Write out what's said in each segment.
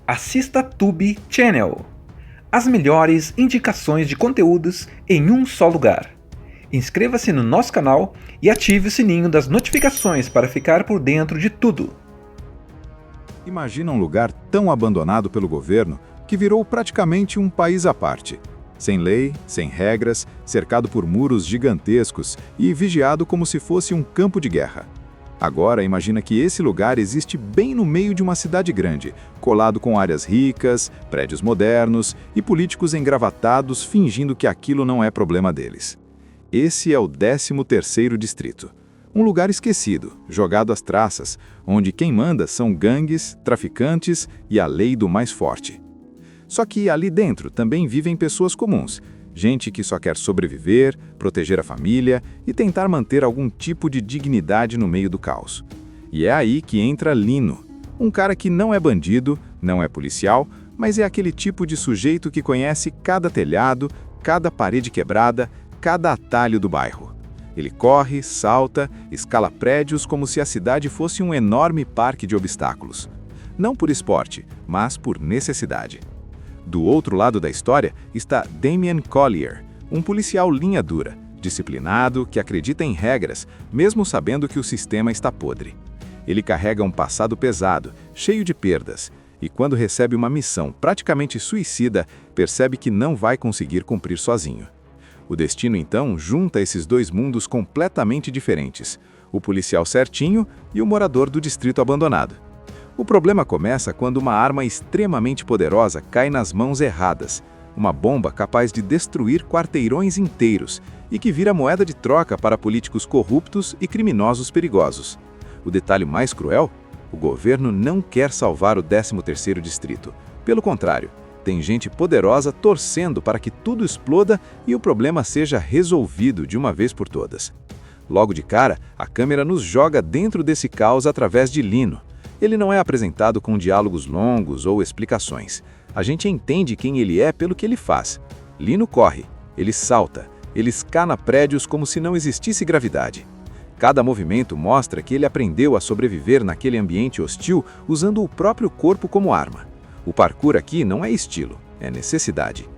Assista Tube Channel. As melhores indicações de conteúdos em um só lugar. Inscreva-se no nosso canal e ative o sininho das notificações para ficar por dentro de tudo. Imagina um lugar tão abandonado pelo governo que virou praticamente um país à parte. Sem lei, sem regras, cercado por muros gigantescos e vigiado como se fosse um campo de guerra. Agora imagina que esse lugar existe bem no meio de uma cidade grande, colado com áreas ricas, prédios modernos e políticos engravatados fingindo que aquilo não é problema deles. Esse é o 13º Distrito. Um lugar esquecido, jogado às traças, onde quem manda são gangues, traficantes e a lei do mais forte. Só que ali dentro também vivem pessoas comuns, gente que só quer sobreviver, proteger a família e tentar manter algum tipo de dignidade no meio do caos. E é aí que entra Lino, um cara que não é bandido, não é policial, mas é aquele tipo de sujeito que conhece cada telhado, cada parede quebrada, cada atalho do bairro. Ele corre, salta, escala prédios como se a cidade fosse um enorme parque de obstáculos. Não por esporte, mas por necessidade. Do outro lado da história está Damien Collier, um policial linha dura, disciplinado, que acredita em regras, mesmo sabendo que o sistema está podre. Ele carrega um passado pesado, cheio de perdas, e quando recebe uma missão praticamente suicida, percebe que não vai conseguir cumprir sozinho. O destino, então, junta esses dois mundos completamente diferentes, o policial certinho e o morador do distrito abandonado. O problema começa quando uma arma extremamente poderosa cai nas mãos erradas, uma bomba capaz de destruir quarteirões inteiros e que vira moeda de troca para políticos corruptos e criminosos perigosos. O detalhe mais cruel? O governo não quer salvar o 13º Distrito. Pelo contrário, tem gente poderosa torcendo para que tudo exploda e o problema seja resolvido de uma vez por todas. Logo de cara, a câmera nos joga dentro desse caos através de Lino. Ele não é apresentado com diálogos longos ou explicações. A gente entende quem ele é pelo que ele faz. Lino corre, ele salta, ele escana prédios como se não existisse gravidade. Cada movimento mostra que ele aprendeu a sobreviver naquele ambiente hostil usando o próprio corpo como arma. O parkour aqui não é estilo, é necessidade.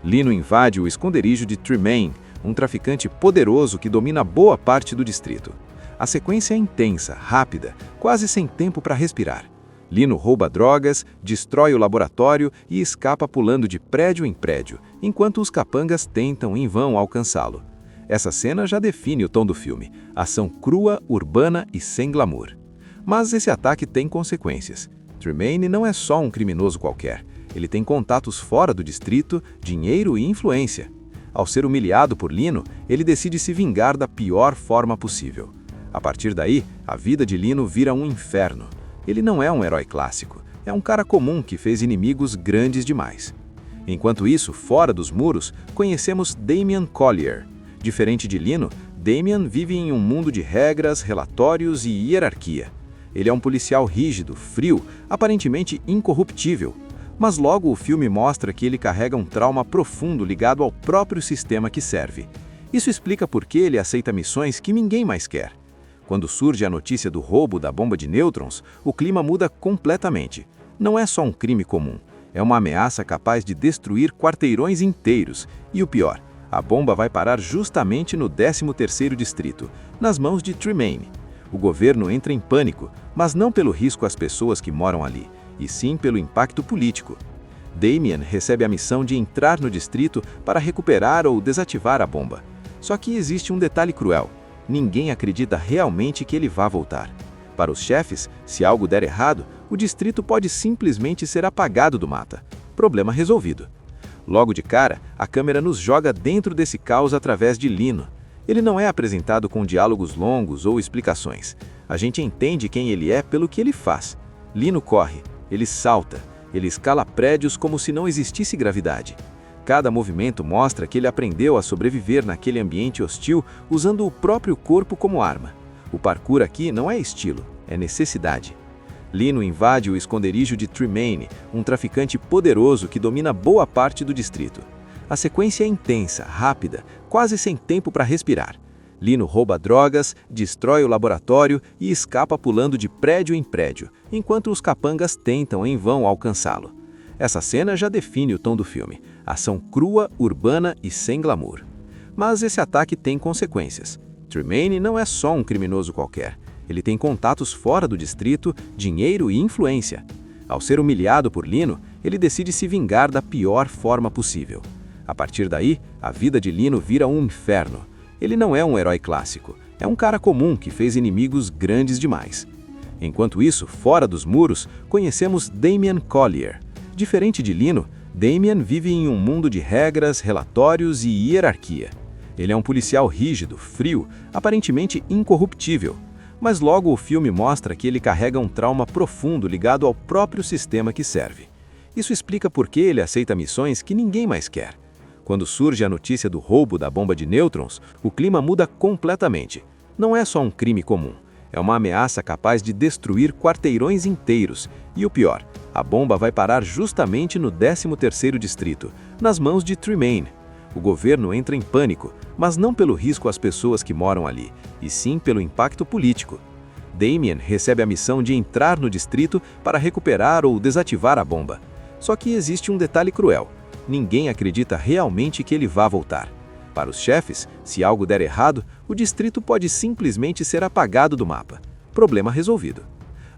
Lino invade o esconderijo de Tremaine, um traficante poderoso que domina boa parte do distrito. A sequência é intensa, rápida, quase sem tempo para respirar. Lino rouba drogas, destrói o laboratório e escapa pulando de prédio em prédio, enquanto os capangas tentam em vão alcançá-lo. Essa cena já define o tom do filme, ação crua, urbana e sem glamour. Mas esse ataque tem consequências. Tremaine não é só um criminoso qualquer. Ele tem contatos fora do distrito, dinheiro e influência. Ao ser humilhado por Lino, ele decide se vingar da pior forma possível. A partir daí, a vida de Lino vira um inferno. Ele não é um herói clássico, é um cara comum que fez inimigos grandes demais. Enquanto isso, fora dos muros, conhecemos Damien Collier. Diferente de Lino, Damien vive em um mundo de regras, relatórios e hierarquia. Ele é um policial rígido, frio, aparentemente incorruptível. Mas logo o filme mostra que ele carrega um trauma profundo ligado ao próprio sistema que serve. Isso explica por que ele aceita missões que ninguém mais quer. Quando surge a notícia do roubo da bomba de nêutrons, o clima muda completamente. Não é só um crime comum, é uma ameaça capaz de destruir quarteirões inteiros. E o pior, a bomba vai parar justamente no 13º Distrito, nas mãos de Tremaine. O governo entra em pânico, mas não pelo risco às pessoas que moram ali, e sim pelo impacto político. Damien recebe a missão de entrar no distrito para recuperar ou desativar a bomba. Só que existe um detalhe cruel. Ninguém acredita realmente que ele vá voltar. Para os chefes, se algo der errado, o distrito pode simplesmente ser apagado do mapa. Problema resolvido. Logo de cara, a câmera nos joga dentro desse caos através de Lino. Ele não é apresentado com diálogos longos ou explicações. A gente entende quem ele é pelo que ele faz. Lino corre, ele salta, ele escala prédios como se não existisse gravidade. Cada movimento mostra que ele aprendeu a sobreviver naquele ambiente hostil usando o próprio corpo como arma. O parkour aqui não é estilo, é necessidade. Lino invade o esconderijo de Tremaine, um traficante poderoso que domina boa parte do distrito. A sequência é intensa, rápida, quase sem tempo para respirar. Lino rouba drogas, destrói o laboratório e escapa pulando de prédio em prédio, enquanto os capangas tentam em vão alcançá-lo. Essa cena já define o tom do filme: ação crua, urbana e sem glamour. Mas esse ataque tem consequências. Tremaine não é só um criminoso qualquer. Ele tem contatos fora do distrito, dinheiro e influência. Ao ser humilhado por Lino, ele decide se vingar da pior forma possível. A partir daí, a vida de Lino vira um inferno. Ele não é um herói clássico, é um cara comum que fez inimigos grandes demais. Enquanto isso, fora dos muros, conhecemos Damien Collier. Diferente de Lino, Damien vive em um mundo de regras, relatórios e hierarquia. Ele é um policial rígido, frio, aparentemente incorruptível. Mas logo o filme mostra que ele carrega um trauma profundo ligado ao próprio sistema que serve. Isso explica por que ele aceita missões que ninguém mais quer. Quando surge a notícia do roubo da bomba de nêutrons, o clima muda completamente. Não é só um crime comum, é uma ameaça capaz de destruir quarteirões inteiros. E o pior, a bomba vai parar justamente no 13º distrito, nas mãos de Tremaine. O governo entra em pânico, mas não pelo risco às pessoas que moram ali, e sim pelo impacto político. Damien recebe a missão de entrar no distrito para recuperar ou desativar a bomba. Só que existe um detalhe cruel: ninguém acredita realmente que ele vá voltar. Para os chefes, se algo der errado, o distrito pode simplesmente ser apagado do mapa. Problema resolvido.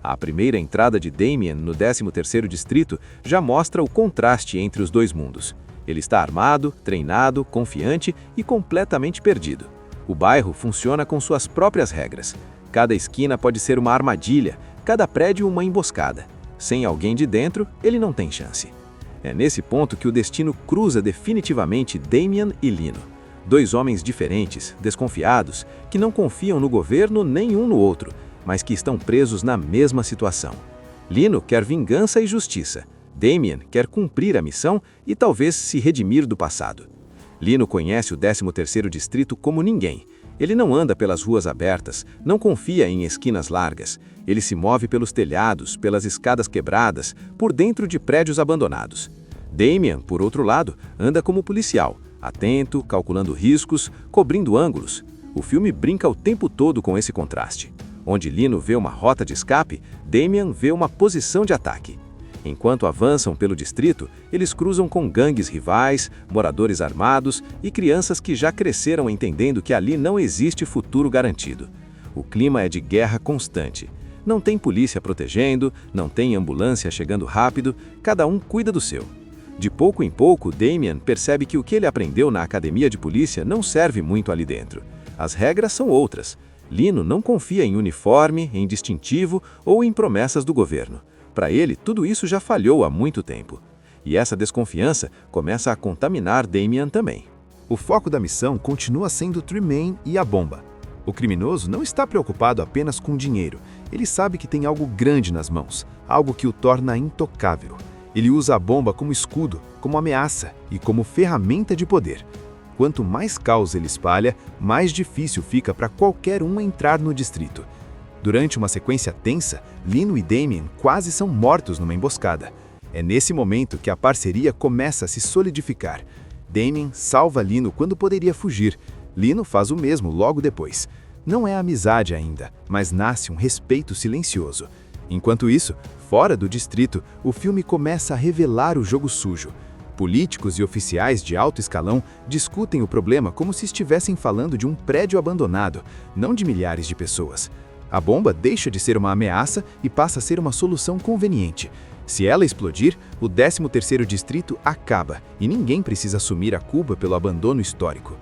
A primeira entrada de Damien no 13º distrito já mostra o contraste entre os dois mundos. Ele está armado, treinado, confiante e completamente perdido. O bairro funciona com suas próprias regras. Cada esquina pode ser uma armadilha, cada prédio uma emboscada. Sem alguém de dentro, ele não tem chance. É nesse ponto que o destino cruza definitivamente Damien e Lino. Dois homens diferentes, desconfiados, que não confiam no governo nem um no outro, mas que estão presos na mesma situação. Lino quer vingança e justiça. Damien quer cumprir a missão e talvez se redimir do passado. Lino conhece o 13º distrito como ninguém. Ele não anda pelas ruas abertas, não confia em esquinas largas. Ele se move pelos telhados, pelas escadas quebradas, por dentro de prédios abandonados. Damien, por outro lado, anda como policial, atento, calculando riscos, cobrindo ângulos. O filme brinca o tempo todo com esse contraste. Onde Lino vê uma rota de escape, Damien vê uma posição de ataque. Enquanto avançam pelo distrito, eles cruzam com gangues rivais, moradores armados e crianças que já cresceram entendendo que ali não existe futuro garantido. O clima é de guerra constante. Não tem polícia protegendo, não tem ambulância chegando rápido, cada um cuida do seu. De pouco em pouco, Damien percebe que o que ele aprendeu na academia de polícia não serve muito ali dentro. As regras são outras. Lino não confia em uniforme, em distintivo ou em promessas do governo. Para ele, tudo isso já falhou há muito tempo. E essa desconfiança começa a contaminar Damien também. O foco da missão continua sendo Tremaine e a bomba. O criminoso não está preocupado apenas com dinheiro. Ele sabe que tem algo grande nas mãos, algo que o torna intocável. Ele usa a bomba como escudo, como ameaça e como ferramenta de poder. Quanto mais caos ele espalha, mais difícil fica para qualquer um entrar no distrito. Durante uma sequência tensa, Lino e Damien quase são mortos numa emboscada. É nesse momento que a parceria começa a se solidificar. Damien salva Lino quando poderia fugir. Lino faz o mesmo logo depois. Não é amizade ainda, mas nasce um respeito silencioso. Enquanto isso, fora do distrito, o filme começa a revelar o jogo sujo. Políticos e oficiais de alto escalão discutem o problema como se estivessem falando de um prédio abandonado, não de milhares de pessoas. A bomba deixa de ser uma ameaça e passa a ser uma solução conveniente. Se ela explodir, o 13º distrito acaba e ninguém precisa assumir a culpa pelo abandono histórico.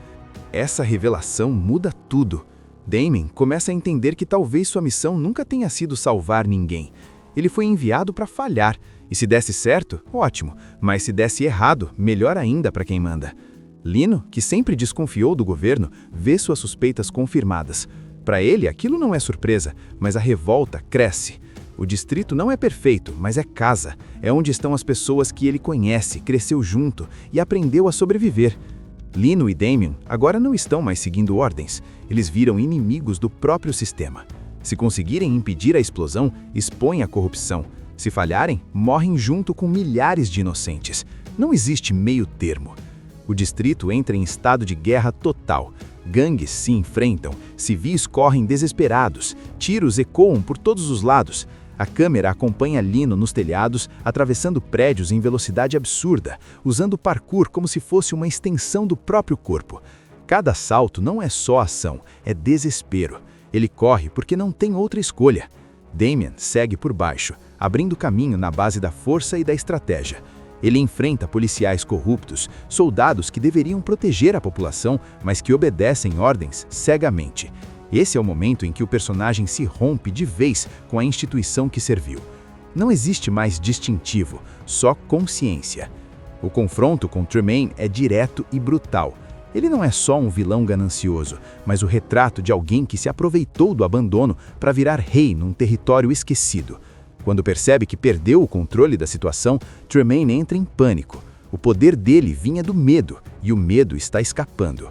Essa revelação muda tudo. Damien começa a entender que talvez sua missão nunca tenha sido salvar ninguém. Ele foi enviado para falhar, e se desse certo, ótimo, mas se desse errado, melhor ainda para quem manda. Lino, que sempre desconfiou do governo, vê suas suspeitas confirmadas. Para ele, aquilo não é surpresa, mas a revolta cresce. O distrito não é perfeito, mas é casa. É onde estão as pessoas que ele conhece, cresceu junto e aprendeu a sobreviver. Lino e Damien agora não estão mais seguindo ordens. Eles viram inimigos do próprio sistema. Se conseguirem impedir a explosão, expõem a corrupção. Se falharem, morrem junto com milhares de inocentes. Não existe meio termo. O distrito entra em estado de guerra total. Gangues se enfrentam, civis correm desesperados, tiros ecoam por todos os lados. A câmera acompanha Lino nos telhados, atravessando prédios em velocidade absurda, usando o parkour como se fosse uma extensão do próprio corpo. Cada salto não é só ação, é desespero. Ele corre porque não tem outra escolha. Damien segue por baixo, abrindo caminho na base da força e da estratégia. Ele enfrenta policiais corruptos, soldados que deveriam proteger a população, mas que obedecem ordens cegamente. Esse é o momento em que o personagem se rompe de vez com a instituição que serviu. Não existe mais distintivo, só consciência. O confronto com Tremaine é direto e brutal. Ele não é só um vilão ganancioso, mas o retrato de alguém que se aproveitou do abandono para virar rei num território esquecido. Quando percebe que perdeu o controle da situação, Tremaine entra em pânico. O poder dele vinha do medo, e o medo está escapando.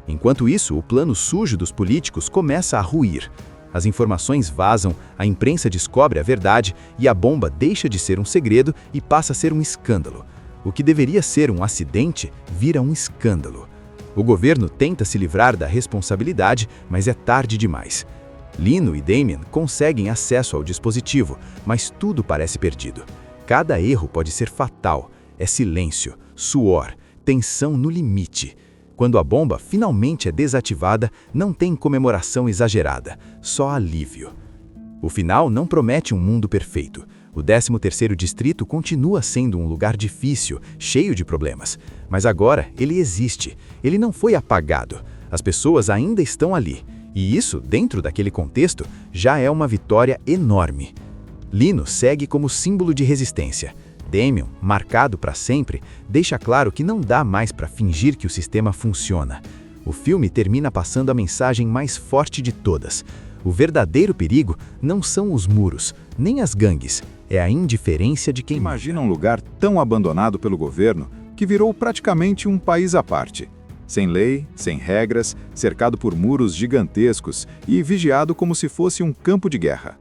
Enquanto isso, o plano sujo dos políticos começa a ruir. As informações vazam, a imprensa descobre a verdade e a bomba deixa de ser um segredo e passa a ser um escândalo. O que deveria ser um acidente vira um escândalo. O governo tenta se livrar da responsabilidade, mas é tarde demais. Lino e Damien conseguem acesso ao dispositivo, mas tudo parece perdido. Cada erro pode ser fatal. É silêncio, suor, tensão no limite. Quando a bomba finalmente é desativada, não tem comemoração exagerada, só alívio. O final não promete um mundo perfeito. O 13º distrito continua sendo um lugar difícil, cheio de problemas. Mas agora ele existe. Ele não foi apagado. As pessoas ainda estão ali. E isso, dentro daquele contexto, já é uma vitória enorme. Lino segue como símbolo de resistência. Damien, marcado para sempre, deixa claro que não dá mais para fingir que o sistema funciona. O filme termina passando a mensagem mais forte de todas. O verdadeiro perigo não são os muros, nem as gangues, é a indiferença de quem Imagina um lugar tão abandonado pelo governo que virou praticamente um país à parte. Sem lei, sem regras, cercado por muros gigantescos e vigiado como se fosse um campo de guerra.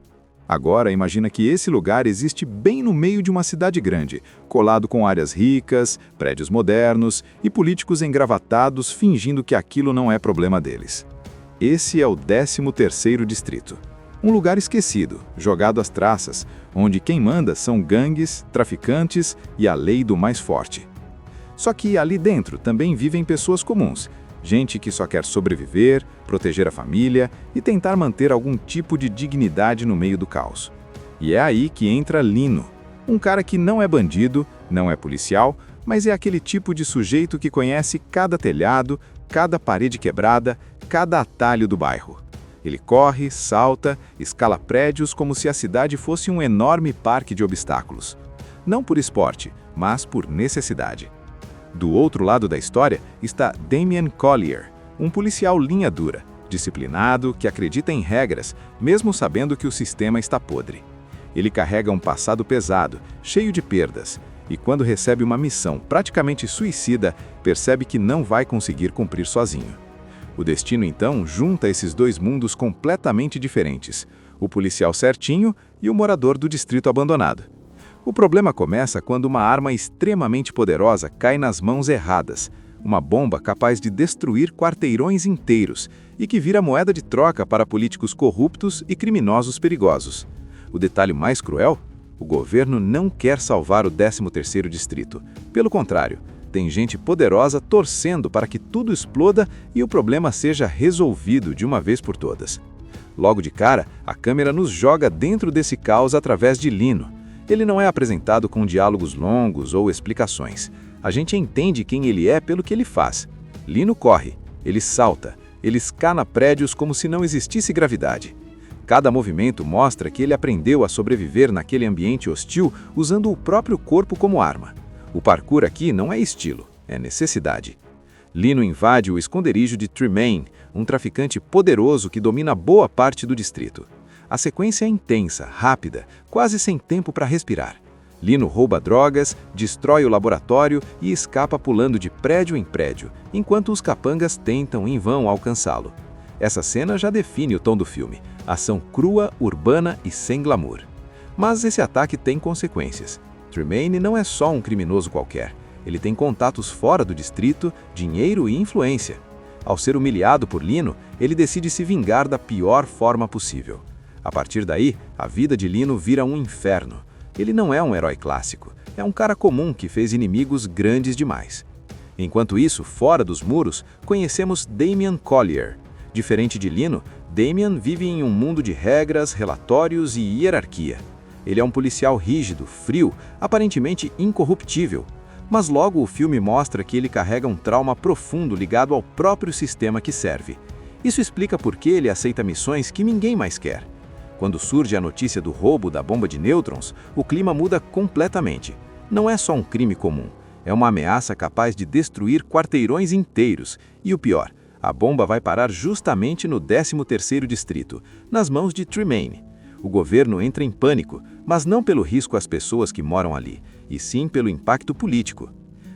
Agora imagina que esse lugar existe bem no meio de uma cidade grande, colado com áreas ricas, prédios modernos e políticos engravatados fingindo que aquilo não é problema deles. Esse é o 13º distrito. Um lugar esquecido, jogado às traças, onde quem manda são gangues, traficantes e a lei do mais forte. Só que ali dentro também vivem pessoas comuns, gente que só quer sobreviver, proteger a família e tentar manter algum tipo de dignidade no meio do caos. E é aí que entra Lino, um cara que não é bandido, não é policial, mas é aquele tipo de sujeito que conhece cada telhado, cada parede quebrada, cada atalho do bairro. Ele corre, salta, escala prédios como se a cidade fosse um enorme parque de obstáculos. Não por esporte, mas por necessidade. Do outro lado da história está Damien Collier, um policial linha dura, disciplinado, que acredita em regras, mesmo sabendo que o sistema está podre. Ele carrega um passado pesado, cheio de perdas, e quando recebe uma missão praticamente suicida, percebe que não vai conseguir cumprir sozinho. O destino, então, junta esses dois mundos completamente diferentes, o policial certinho e o morador do distrito abandonado. O problema começa quando uma arma extremamente poderosa cai nas mãos erradas, uma bomba capaz de destruir quarteirões inteiros e que vira moeda de troca para políticos corruptos e criminosos perigosos. O detalhe mais cruel? O governo não quer salvar o 13º distrito. Pelo contrário, tem gente poderosa torcendo para que tudo exploda e o problema seja resolvido de uma vez por todas. Logo de cara, a câmera nos joga dentro desse caos através de Lino. Ele não é apresentado com diálogos longos ou explicações. A gente entende quem ele é pelo que ele faz. Lino corre, ele salta, ele escana prédios como se não existisse gravidade. Cada movimento mostra que ele aprendeu a sobreviver naquele ambiente hostil usando o próprio corpo como arma. O parkour aqui não é estilo, é necessidade. Lino invade o esconderijo de Tremaine, um traficante poderoso que domina boa parte do distrito. A sequência é intensa, rápida, quase sem tempo para respirar. Lino rouba drogas, destrói o laboratório e escapa pulando de prédio em prédio, enquanto os capangas tentam em vão alcançá-lo. Essa cena já define o tom do filme, ação crua, urbana e sem glamour. Mas esse ataque tem consequências. Tremaine não é só um criminoso qualquer. Ele tem contatos fora do distrito, dinheiro e influência. Ao ser humilhado por Lino, ele decide se vingar da pior forma possível. A partir daí, a vida de Lino vira um inferno. Ele não é um herói clássico, é um cara comum que fez inimigos grandes demais. Enquanto isso, fora dos muros, conhecemos Damian Collier. Diferente de Lino, Damian vive em um mundo de regras, relatórios e hierarquia. Ele é um policial rígido, frio, aparentemente incorruptível. Mas logo o filme mostra que ele carrega um trauma profundo ligado ao próprio sistema que serve. Isso explica por que ele aceita missões que ninguém mais quer. Quando surge a notícia do roubo da bomba de nêutrons, o clima muda completamente. Não é só um crime comum, é uma ameaça capaz de destruir quarteirões inteiros. E o pior, a bomba vai parar justamente no 13º distrito, nas mãos de Tremaine. O governo entra em pânico, mas não pelo risco às pessoas que moram ali, e sim pelo impacto político.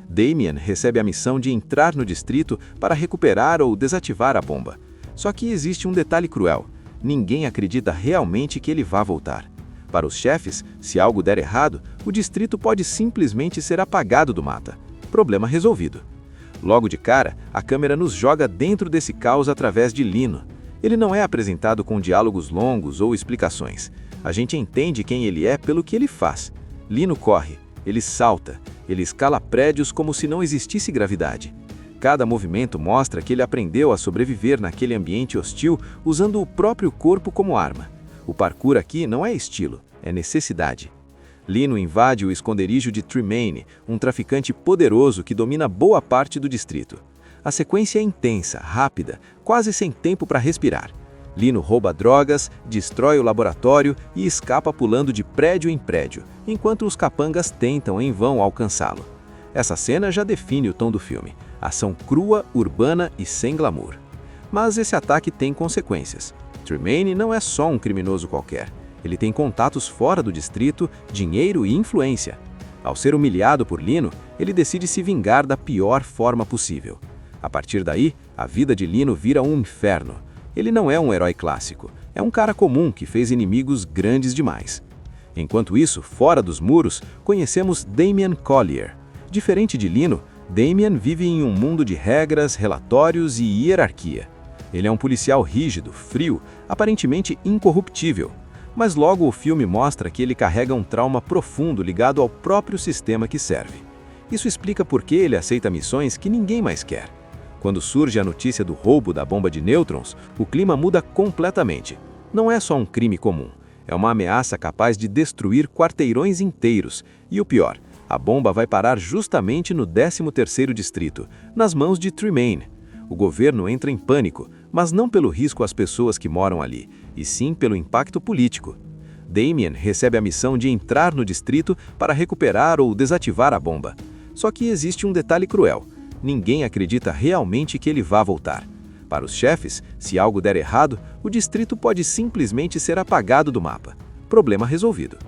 Damian recebe a missão de entrar no distrito para recuperar ou desativar a bomba. Só que existe um detalhe cruel. Ninguém acredita realmente que ele vá voltar. Para os chefes, se algo der errado, o distrito pode simplesmente ser apagado do mapa. Problema resolvido. Logo de cara, a câmera nos joga dentro desse caos através de Lino. Ele não é apresentado com diálogos longos ou explicações. A gente entende quem ele é pelo que ele faz. Lino corre, ele salta, ele escala prédios como se não existisse gravidade. Cada movimento mostra que ele aprendeu a sobreviver naquele ambiente hostil usando o próprio corpo como arma. O parkour aqui não é estilo, é necessidade. Lino invade o esconderijo de Tremaine, um traficante poderoso que domina boa parte do distrito. A sequência é intensa, rápida, quase sem tempo para respirar. Lino rouba drogas, destrói o laboratório e escapa pulando de prédio em prédio, enquanto os capangas tentam em vão alcançá-lo. Essa cena já define o tom do filme. Ação crua, urbana e sem glamour. Mas esse ataque tem consequências. Tremaine não é só um criminoso qualquer. Ele tem contatos fora do distrito, dinheiro e influência. Ao ser humilhado por Lino, ele decide se vingar da pior forma possível. A partir daí, a vida de Lino vira um inferno. Ele não é um herói clássico, é um cara comum que fez inimigos grandes demais. Enquanto isso, fora dos muros, conhecemos Damian Collier. Diferente de Lino, Damian vive em um mundo de regras, relatórios e hierarquia. Ele é um policial rígido, frio, aparentemente incorruptível. Mas logo o filme mostra que ele carrega um trauma profundo ligado ao próprio sistema que serve. Isso explica por que ele aceita missões que ninguém mais quer. Quando surge a notícia do roubo da bomba de nêutrons, o clima muda completamente. Não é só um crime comum, é uma ameaça capaz de destruir quarteirões inteiros. E o pior, a bomba vai parar justamente no 13º distrito, nas mãos de Tremaine. O governo entra em pânico, mas não pelo risco às pessoas que moram ali, e sim pelo impacto político. Damian recebe a missão de entrar no distrito para recuperar ou desativar a bomba. Só que existe um detalhe cruel. Ninguém acredita realmente que ele vá voltar. Para os chefes, se algo der errado, o distrito pode simplesmente ser apagado do mapa. Problema resolvido.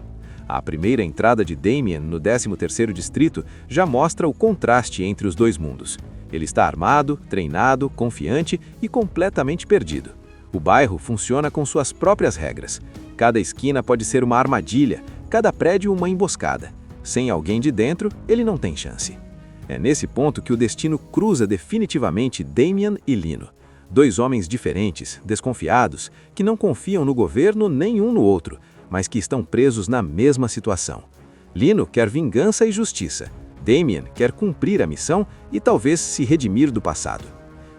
A primeira entrada de Damian no 13º distrito já mostra o contraste entre os dois mundos. Ele está armado, treinado, confiante e completamente perdido. O bairro funciona com suas próprias regras. Cada esquina pode ser uma armadilha, cada prédio uma emboscada. Sem alguém de dentro, ele não tem chance. É nesse ponto que o destino cruza definitivamente Damian e Lino. Dois homens diferentes, desconfiados, que não confiam no governo nem um no outro, mas que estão presos na mesma situação. Lino quer vingança e justiça. Damian quer cumprir a missão e talvez se redimir do passado.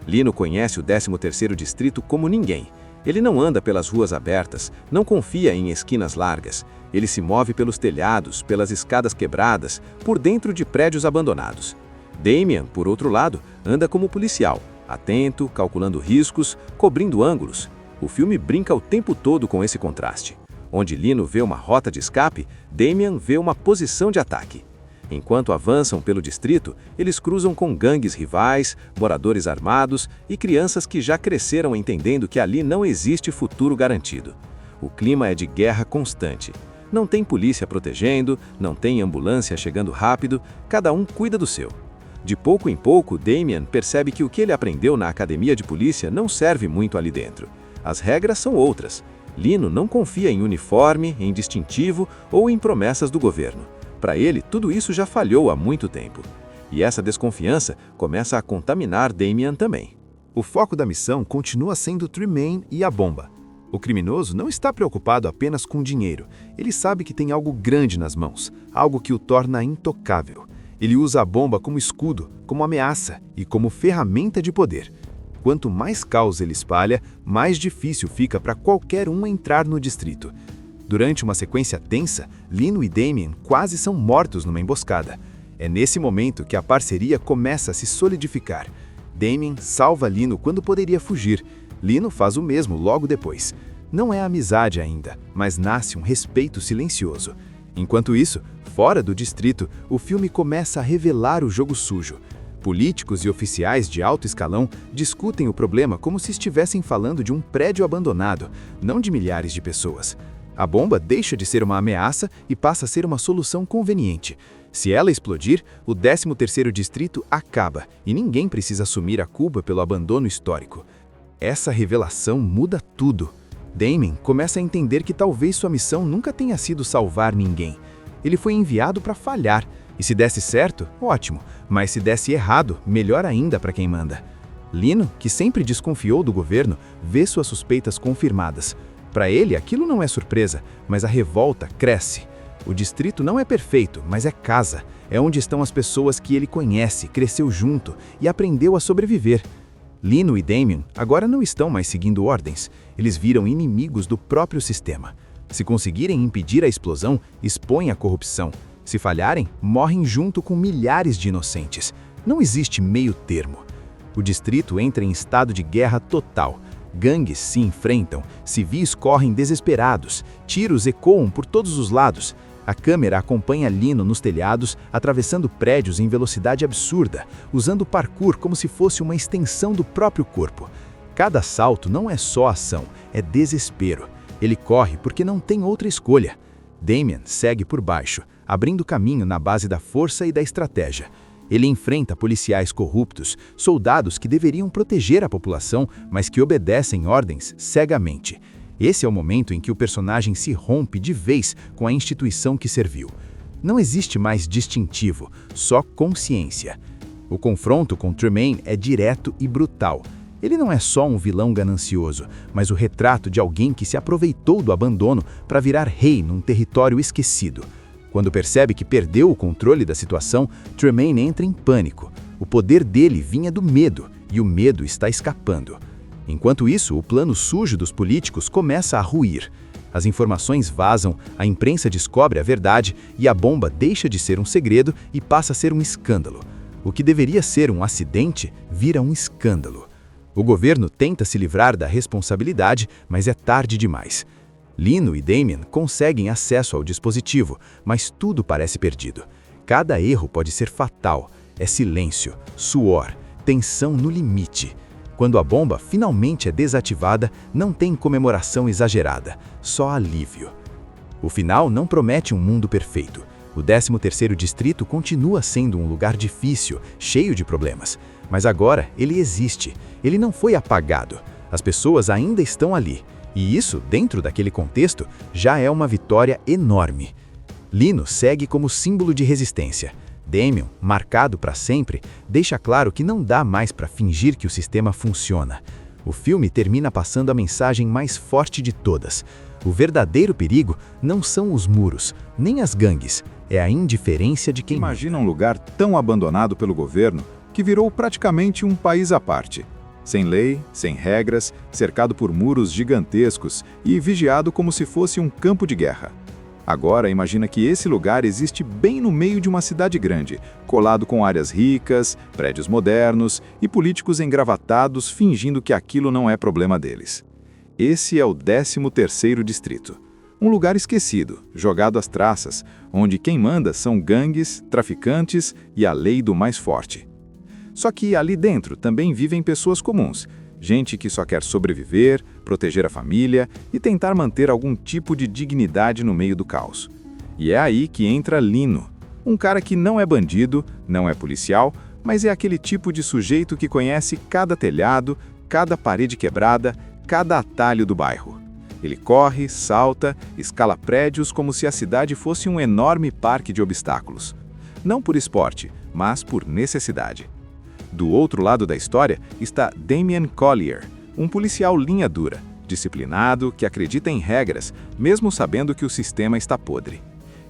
Lino conhece o 13º distrito como ninguém. Ele não anda pelas ruas abertas, não confia em esquinas largas. Ele se move pelos telhados, pelas escadas quebradas, por dentro de prédios abandonados. Damian, por outro lado, anda como policial, atento, calculando riscos, cobrindo ângulos. O filme brinca o tempo todo com esse contraste. Onde Lino vê uma rota de escape, Damian vê uma posição de ataque. Enquanto avançam pelo distrito, eles cruzam com gangues rivais, moradores armados e crianças que já cresceram entendendo que ali não existe futuro garantido. O clima é de guerra constante. Não tem polícia protegendo, não tem ambulância chegando rápido, cada um cuida do seu. De pouco em pouco, Damian percebe que o que ele aprendeu na academia de polícia não serve muito ali dentro. As regras são outras. Lino não confia em uniforme, em distintivo ou em promessas do governo. Para ele, tudo isso já falhou há muito tempo. E essa desconfiança começa a contaminar Damian também. O foco da missão continua sendo Tremaine e a bomba. O criminoso não está preocupado apenas com dinheiro. Ele sabe que tem algo grande nas mãos, algo que o torna intocável. Ele usa a bomba como escudo, como ameaça e como ferramenta de poder. Quanto mais caos ele espalha, mais difícil fica para qualquer um entrar no distrito. Durante uma sequência tensa, Lino e Damien quase são mortos numa emboscada. É nesse momento que a parceria começa a se solidificar. Damien salva Lino quando poderia fugir. Lino faz o mesmo logo depois. Não é amizade ainda, mas nasce um respeito silencioso. Enquanto isso, fora do distrito, o filme começa a revelar o jogo sujo. Políticos e oficiais de alto escalão discutem o problema como se estivessem falando de um prédio abandonado, não de milhares de pessoas. A bomba deixa de ser uma ameaça e passa a ser uma solução conveniente. Se ela explodir, o 13º distrito acaba e ninguém precisa assumir a culpa pelo abandono histórico. Essa revelação muda tudo. Damien começa a entender que talvez sua missão nunca tenha sido salvar ninguém. Ele foi enviado para falhar, e se desse certo, ótimo, mas se desse errado, melhor ainda para quem manda. Lino, que sempre desconfiou do governo, vê suas suspeitas confirmadas. Para ele, aquilo não é surpresa, mas a revolta cresce. O distrito não é perfeito, mas é casa. É onde estão as pessoas que ele conhece, cresceu junto e aprendeu a sobreviver. Lino e Damien agora não estão mais seguindo ordens. Eles viram inimigos do próprio sistema. Se conseguirem impedir a explosão, expõem a corrupção. Se falharem, morrem junto com milhares de inocentes. Não existe meio termo. O distrito entra em estado de guerra total. Gangues se enfrentam, civis correm desesperados, tiros ecoam por todos os lados. A câmera acompanha Lino nos telhados, atravessando prédios em velocidade absurda, usando parkour como se fosse uma extensão do próprio corpo. Cada salto não é só ação, é desespero. Ele corre porque não tem outra escolha. Damien segue por baixo, abrindo caminho na base da força e da estratégia. Ele enfrenta policiais corruptos, soldados que deveriam proteger a população, mas que obedecem ordens cegamente. Esse é o momento em que o personagem se rompe de vez com a instituição que serviu. Não existe mais distintivo, só consciência. O confronto com Tremaine é direto e brutal. Ele não é só um vilão ganancioso, mas o retrato de alguém que se aproveitou do abandono para virar rei num território esquecido. Quando percebe que perdeu o controle da situação, Tremaine entra em pânico. O poder dele vinha do medo, e o medo está escapando. Enquanto isso, o plano sujo dos políticos começa a ruir. As informações vazam, a imprensa descobre a verdade e a bomba deixa de ser um segredo e passa a ser um escândalo. O que deveria ser um acidente vira um escândalo. O governo tenta se livrar da responsabilidade, mas é tarde demais. Lino e Damien conseguem acesso ao dispositivo, mas tudo parece perdido. Cada erro pode ser fatal. É silêncio, suor, tensão no limite. Quando a bomba finalmente é desativada, não tem comemoração exagerada, só alívio. O final não promete um mundo perfeito. O 13º distrito continua sendo um lugar difícil, cheio de problemas. Mas agora ele existe. Ele não foi apagado. As pessoas ainda estão ali. E isso, dentro daquele contexto, já é uma vitória enorme. Lino segue como símbolo de resistência. Damien, marcado para sempre, deixa claro que não dá mais para fingir que o sistema funciona. O filme termina passando a mensagem mais forte de todas. O verdadeiro perigo não são os muros, nem as gangues, é a indiferença de quem... Imagina um lugar tão abandonado pelo governo que virou praticamente um país à parte. Sem lei, sem regras, cercado por muros gigantescos e vigiado como se fosse um campo de guerra. Agora, imagina que esse lugar existe bem no meio de uma cidade grande, colado com áreas ricas, prédios modernos e políticos engravatados fingindo que aquilo não é problema deles. Esse é o 13º distrito. Um lugar esquecido, jogado às traças, onde quem manda são gangues, traficantes e a lei do mais forte. Só que ali dentro também vivem pessoas comuns, gente que só quer sobreviver, proteger a família e tentar manter algum tipo de dignidade no meio do caos. E é aí que entra Lino, um cara que não é bandido, não é policial, mas é aquele tipo de sujeito que conhece cada telhado, cada parede quebrada, cada atalho do bairro. Ele corre, salta, escala prédios como se a cidade fosse um enorme parque de obstáculos. Não por esporte, mas por necessidade. Do outro lado da história está Damien Collier, um policial linha dura, disciplinado, que acredita em regras, mesmo sabendo que o sistema está podre.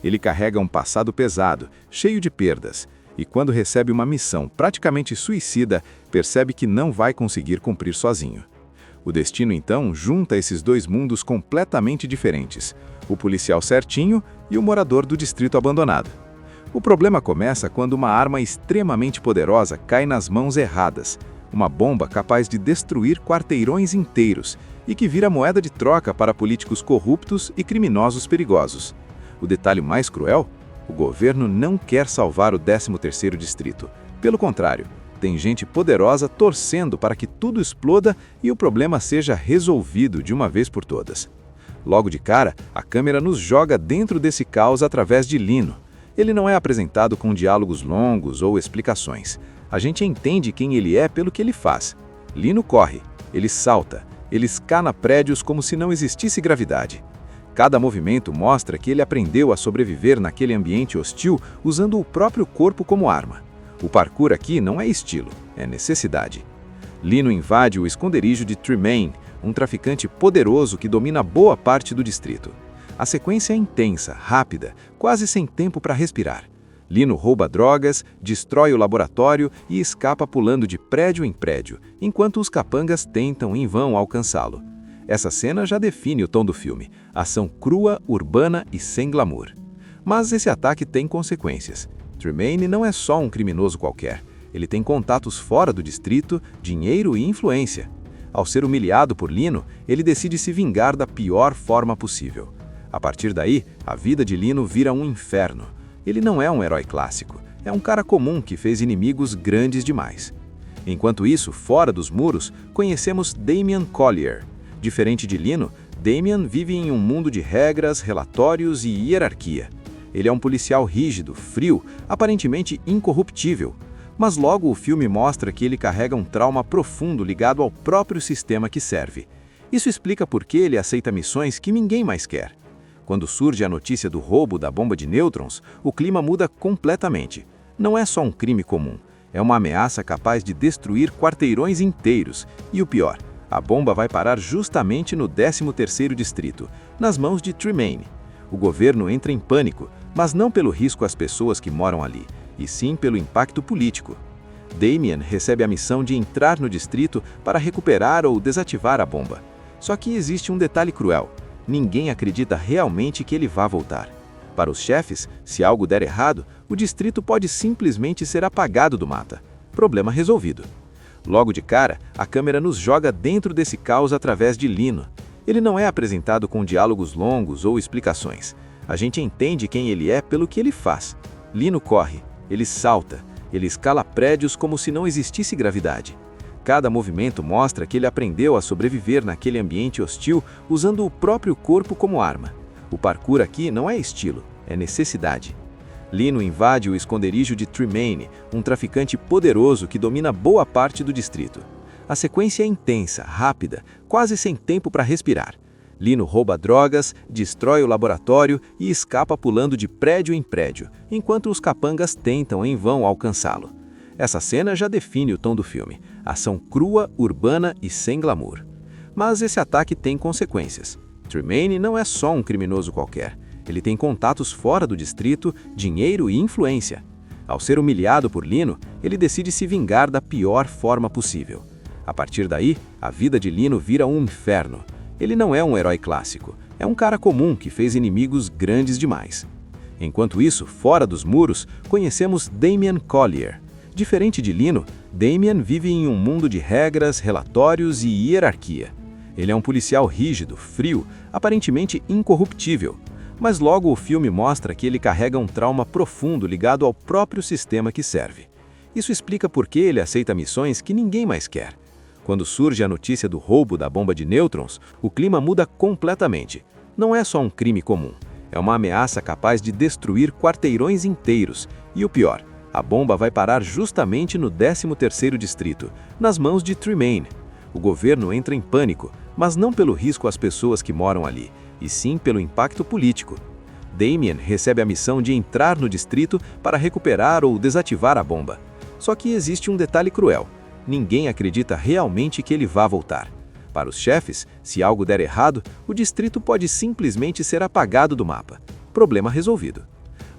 Ele carrega um passado pesado, cheio de perdas, e quando recebe uma missão praticamente suicida, percebe que não vai conseguir cumprir sozinho. O destino, então, junta esses dois mundos completamente diferentes, o policial certinho e o morador do distrito abandonado. O problema começa quando uma arma extremamente poderosa cai nas mãos erradas, uma bomba capaz de destruir quarteirões inteiros e que vira moeda de troca para políticos corruptos e criminosos perigosos. O detalhe mais cruel? O governo não quer salvar o 13º distrito. Pelo contrário, tem gente poderosa torcendo para que tudo exploda e o problema seja resolvido de uma vez por todas. Logo de cara, a câmera nos joga dentro desse caos através de Lino. Ele não é apresentado com diálogos longos ou explicações. A gente entende quem ele é pelo que ele faz. Lino corre, ele salta, ele escana prédios como se não existisse gravidade. Cada movimento mostra que ele aprendeu a sobreviver naquele ambiente hostil usando o próprio corpo como arma. O parkour aqui não é estilo, é necessidade. Lino invade o esconderijo de Tremaine, um traficante poderoso que domina boa parte do distrito. A sequência é intensa, rápida, quase sem tempo para respirar. Lino rouba drogas, destrói o laboratório e escapa pulando de prédio em prédio, enquanto os capangas tentam em vão alcançá-lo. Essa cena já define o tom do filme, ação crua, urbana e sem glamour. Mas esse ataque tem consequências. Tremaine não é só um criminoso qualquer. Ele tem contatos fora do distrito, dinheiro e influência. Ao ser humilhado por Lino, ele decide se vingar da pior forma possível. A partir daí, a vida de Lino vira um inferno. Ele não é um herói clássico, é um cara comum que fez inimigos grandes demais. Enquanto isso, fora dos muros, conhecemos Damien Collier. Diferente de Lino, Damien vive em um mundo de regras, relatórios e hierarquia. Ele é um policial rígido, frio, aparentemente incorruptível. Mas logo o filme mostra que ele carrega um trauma profundo ligado ao próprio sistema que serve. Isso explica por que ele aceita missões que ninguém mais quer. Quando surge a notícia do roubo da bomba de nêutrons, o clima muda completamente. Não é só um crime comum, é uma ameaça capaz de destruir quarteirões inteiros. E o pior, a bomba vai parar justamente no 13º distrito, nas mãos de Tremaine. O governo entra em pânico, mas não pelo risco às pessoas que moram ali, e sim pelo impacto político. Damien recebe a missão de entrar no distrito para recuperar ou desativar a bomba. Só que existe um detalhe cruel. Ninguém acredita realmente que ele vá voltar. Para os chefes, se algo der errado, o distrito pode simplesmente ser apagado do mapa. Problema resolvido. Logo de cara, a câmera nos joga dentro desse caos através de Lino. Ele não é apresentado com diálogos longos ou explicações. A gente entende quem ele é pelo que ele faz. Lino corre, ele salta, ele escala prédios como se não existisse gravidade. Cada movimento mostra que ele aprendeu a sobreviver naquele ambiente hostil usando o próprio corpo como arma. O parkour aqui não é estilo, é necessidade. Lino invade o esconderijo de Tremaine, um traficante poderoso que domina boa parte do distrito. A sequência é intensa, rápida, quase sem tempo para respirar. Lino rouba drogas, destrói o laboratório e escapa pulando de prédio em prédio, enquanto os capangas tentam em vão alcançá-lo. Essa cena já define o tom do filme, ação crua, urbana e sem glamour. Mas esse ataque tem consequências. Tremaine não é só um criminoso qualquer. Ele tem contatos fora do distrito, dinheiro e influência. Ao ser humilhado por Lino, ele decide se vingar da pior forma possível. A partir daí, a vida de Lino vira um inferno. Ele não é um herói clássico, é um cara comum que fez inimigos grandes demais. Enquanto isso, fora dos muros, conhecemos Damien Collier. Diferente de Lino, Damien vive em um mundo de regras, relatórios e hierarquia. Ele é um policial rígido, frio, aparentemente incorruptível. Mas logo o filme mostra que ele carrega um trauma profundo ligado ao próprio sistema que serve. Isso explica por que ele aceita missões que ninguém mais quer. Quando surge a notícia do roubo da bomba de nêutrons, o clima muda completamente. Não é só um crime comum, é uma ameaça capaz de destruir quarteirões inteiros. E o pior, a bomba vai parar justamente no 13º distrito, nas mãos de Tremaine. O governo entra em pânico, mas não pelo risco às pessoas que moram ali, e sim pelo impacto político. Damien recebe a missão de entrar no distrito para recuperar ou desativar a bomba. Só que existe um detalhe cruel. Ninguém acredita realmente que ele vá voltar. Para os chefes, se algo der errado, o distrito pode simplesmente ser apagado do mapa. Problema resolvido.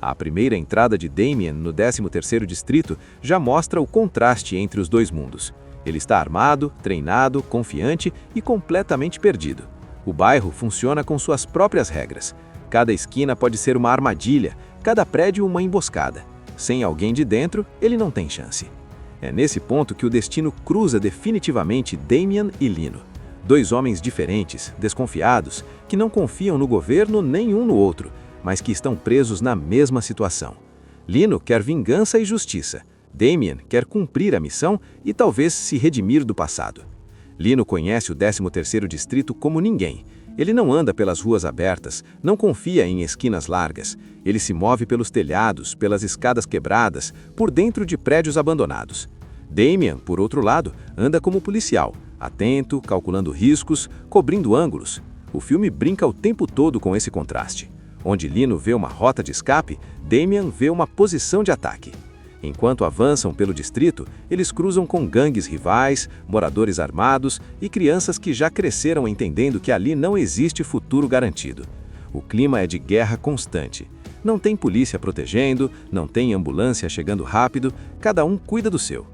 A primeira entrada de Damien no 13º distrito já mostra o contraste entre os dois mundos. Ele está armado, treinado, confiante e completamente perdido. O bairro funciona com suas próprias regras. Cada esquina pode ser uma armadilha, cada prédio uma emboscada. Sem alguém de dentro, ele não tem chance. É nesse ponto que o destino cruza definitivamente Damien e Lino. Dois homens diferentes, desconfiados, que não confiam no governo nem um no outro, mas que estão presos na mesma situação. Lino quer vingança e justiça. Damien quer cumprir a missão e talvez se redimir do passado. Lino conhece o 13º distrito como ninguém. Ele não anda pelas ruas abertas, não confia em esquinas largas. Ele se move pelos telhados, pelas escadas quebradas, por dentro de prédios abandonados. Damien, por outro lado, anda como policial, atento, calculando riscos, cobrindo ângulos. O filme brinca o tempo todo com esse contraste. Onde Lino vê uma rota de escape, Damien vê uma posição de ataque. Enquanto avançam pelo distrito, eles cruzam com gangues rivais, moradores armados e crianças que já cresceram entendendo que ali não existe futuro garantido. O clima é de guerra constante. Não tem polícia protegendo, não tem ambulância chegando rápido, cada um cuida do seu.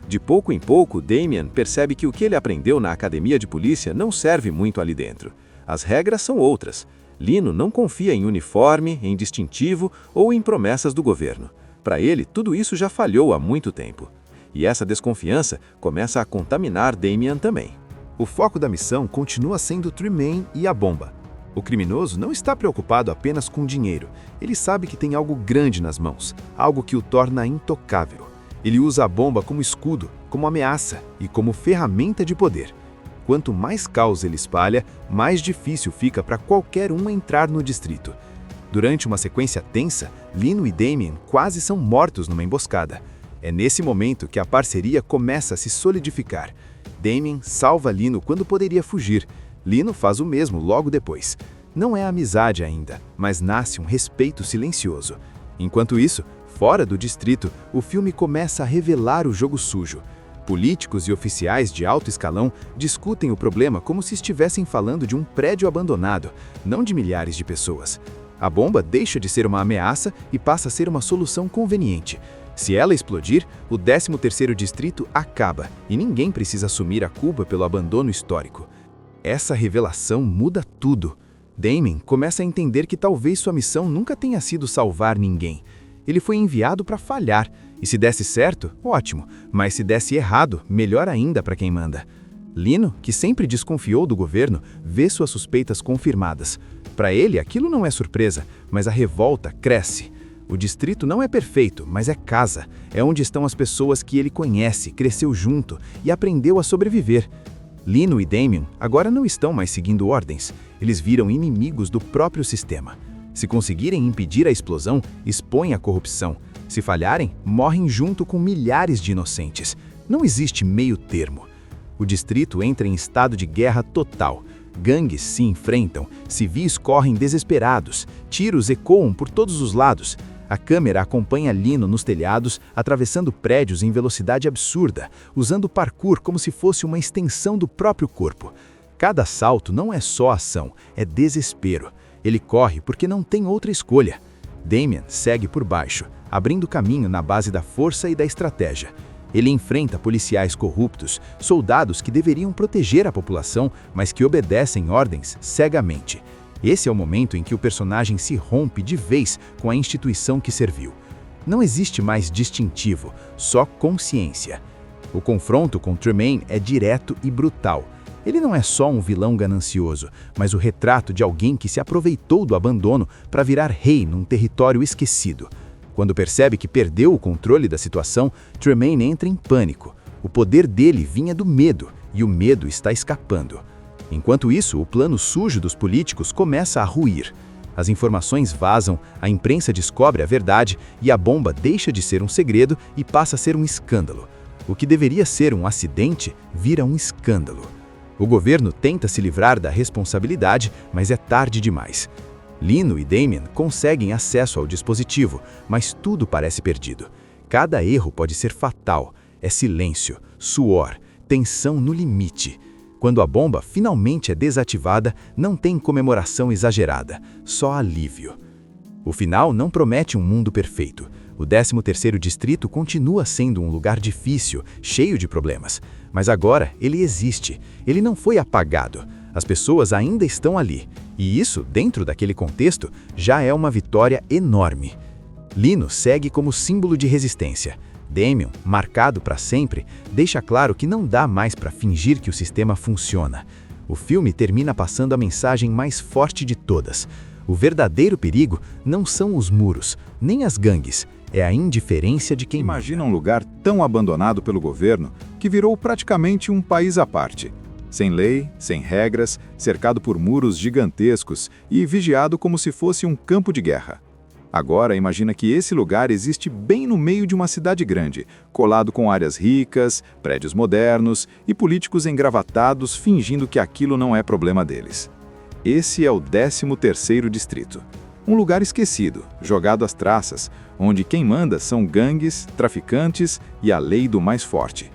De pouco em pouco, Damien percebe que o que ele aprendeu na academia de polícia não serve muito ali dentro. As regras são outras. Lino não confia em uniforme, em distintivo ou em promessas do governo. Para ele, tudo isso já falhou há muito tempo. E essa desconfiança começa a contaminar Damien também. O foco da missão continua sendo Tremaine e a bomba. O criminoso não está preocupado apenas com dinheiro. Ele sabe que tem algo grande nas mãos, algo que o torna intocável. Ele usa a bomba como escudo, como ameaça e como ferramenta de poder. Quanto mais caos ele espalha, mais difícil fica para qualquer um entrar no distrito. Durante uma sequência tensa, Lino e Damien quase são mortos numa emboscada. É nesse momento que a parceria começa a se solidificar. Damien salva Lino quando poderia fugir. Lino faz o mesmo logo depois. Não é amizade ainda, mas nasce um respeito silencioso. Enquanto isso, fora do distrito, o filme começa a revelar o jogo sujo. Políticos e oficiais de alto escalão discutem o problema como se estivessem falando de um prédio abandonado, não de milhares de pessoas. A bomba deixa de ser uma ameaça e passa a ser uma solução conveniente. Se ela explodir, o 13º distrito acaba e ninguém precisa assumir a culpa pelo abandono histórico. Essa revelação muda tudo. Damien começa a entender que talvez sua missão nunca tenha sido salvar ninguém. Ele foi enviado para falhar, e se desse certo, ótimo, mas se desse errado, melhor ainda para quem manda. Lino, que sempre desconfiou do governo, vê suas suspeitas confirmadas. Para ele, aquilo não é surpresa, mas a revolta cresce. O distrito não é perfeito, mas é casa. É onde estão as pessoas que ele conhece, cresceu junto e aprendeu a sobreviver. Lino e Damien agora não estão mais seguindo ordens. Eles viram inimigos do próprio sistema. Se conseguirem impedir a explosão, expõem a corrupção. Se falharem, morrem junto com milhares de inocentes. Não existe meio termo. O distrito entra em estado de guerra total. Gangues se enfrentam, civis correm desesperados, tiros ecoam por todos os lados. A câmera acompanha Lino nos telhados, atravessando prédios em velocidade absurda, usando parkour como se fosse uma extensão do próprio corpo. Cada assalto não é só ação, é desespero. Ele corre porque não tem outra escolha. Damien segue por baixo, abrindo caminho na base da força e da estratégia. Ele enfrenta policiais corruptos, soldados que deveriam proteger a população, mas que obedecem ordens cegamente. Esse é o momento em que o personagem se rompe de vez com a instituição que serviu. Não existe mais distintivo, só consciência. O confronto com Tremaine é direto e brutal. Ele não é só um vilão ganancioso, mas o retrato de alguém que se aproveitou do abandono para virar rei num território esquecido. Quando percebe que perdeu o controle da situação, Tremaine entra em pânico. O poder dele vinha do medo, e o medo está escapando. Enquanto isso, o plano sujo dos políticos começa a ruir. As informações vazam, a imprensa descobre a verdade e a bomba deixa de ser um segredo e passa a ser um escândalo. O que deveria ser um acidente vira um escândalo. O governo tenta se livrar da responsabilidade, mas é tarde demais. Lino e Damien conseguem acesso ao dispositivo, mas tudo parece perdido. Cada erro pode ser fatal. É silêncio, suor, tensão no limite. Quando a bomba finalmente é desativada, não tem comemoração exagerada, só alívio. O final não promete um mundo perfeito. O 13º distrito continua sendo um lugar difícil, cheio de problemas. Mas agora ele existe. Ele não foi apagado. As pessoas ainda estão ali. E isso, dentro daquele contexto, já é uma vitória enorme. Lino segue como símbolo de resistência. Damien, marcado para sempre, deixa claro que não dá mais para fingir que o sistema funciona. O filme termina passando a mensagem mais forte de todas. O verdadeiro perigo não são os muros, nem as gangues. É a indiferença de quem Imagina um lugar tão abandonado pelo governo que virou praticamente um país à parte. Sem lei, sem regras, cercado por muros gigantescos e vigiado como se fosse um campo de guerra. Agora imagina que esse lugar existe bem no meio de uma cidade grande, colado com áreas ricas, prédios modernos e políticos engravatados fingindo que aquilo não é problema deles. Esse é o 13º distrito. Um lugar esquecido, jogado às traças, onde quem manda são gangues, traficantes e a lei do mais forte.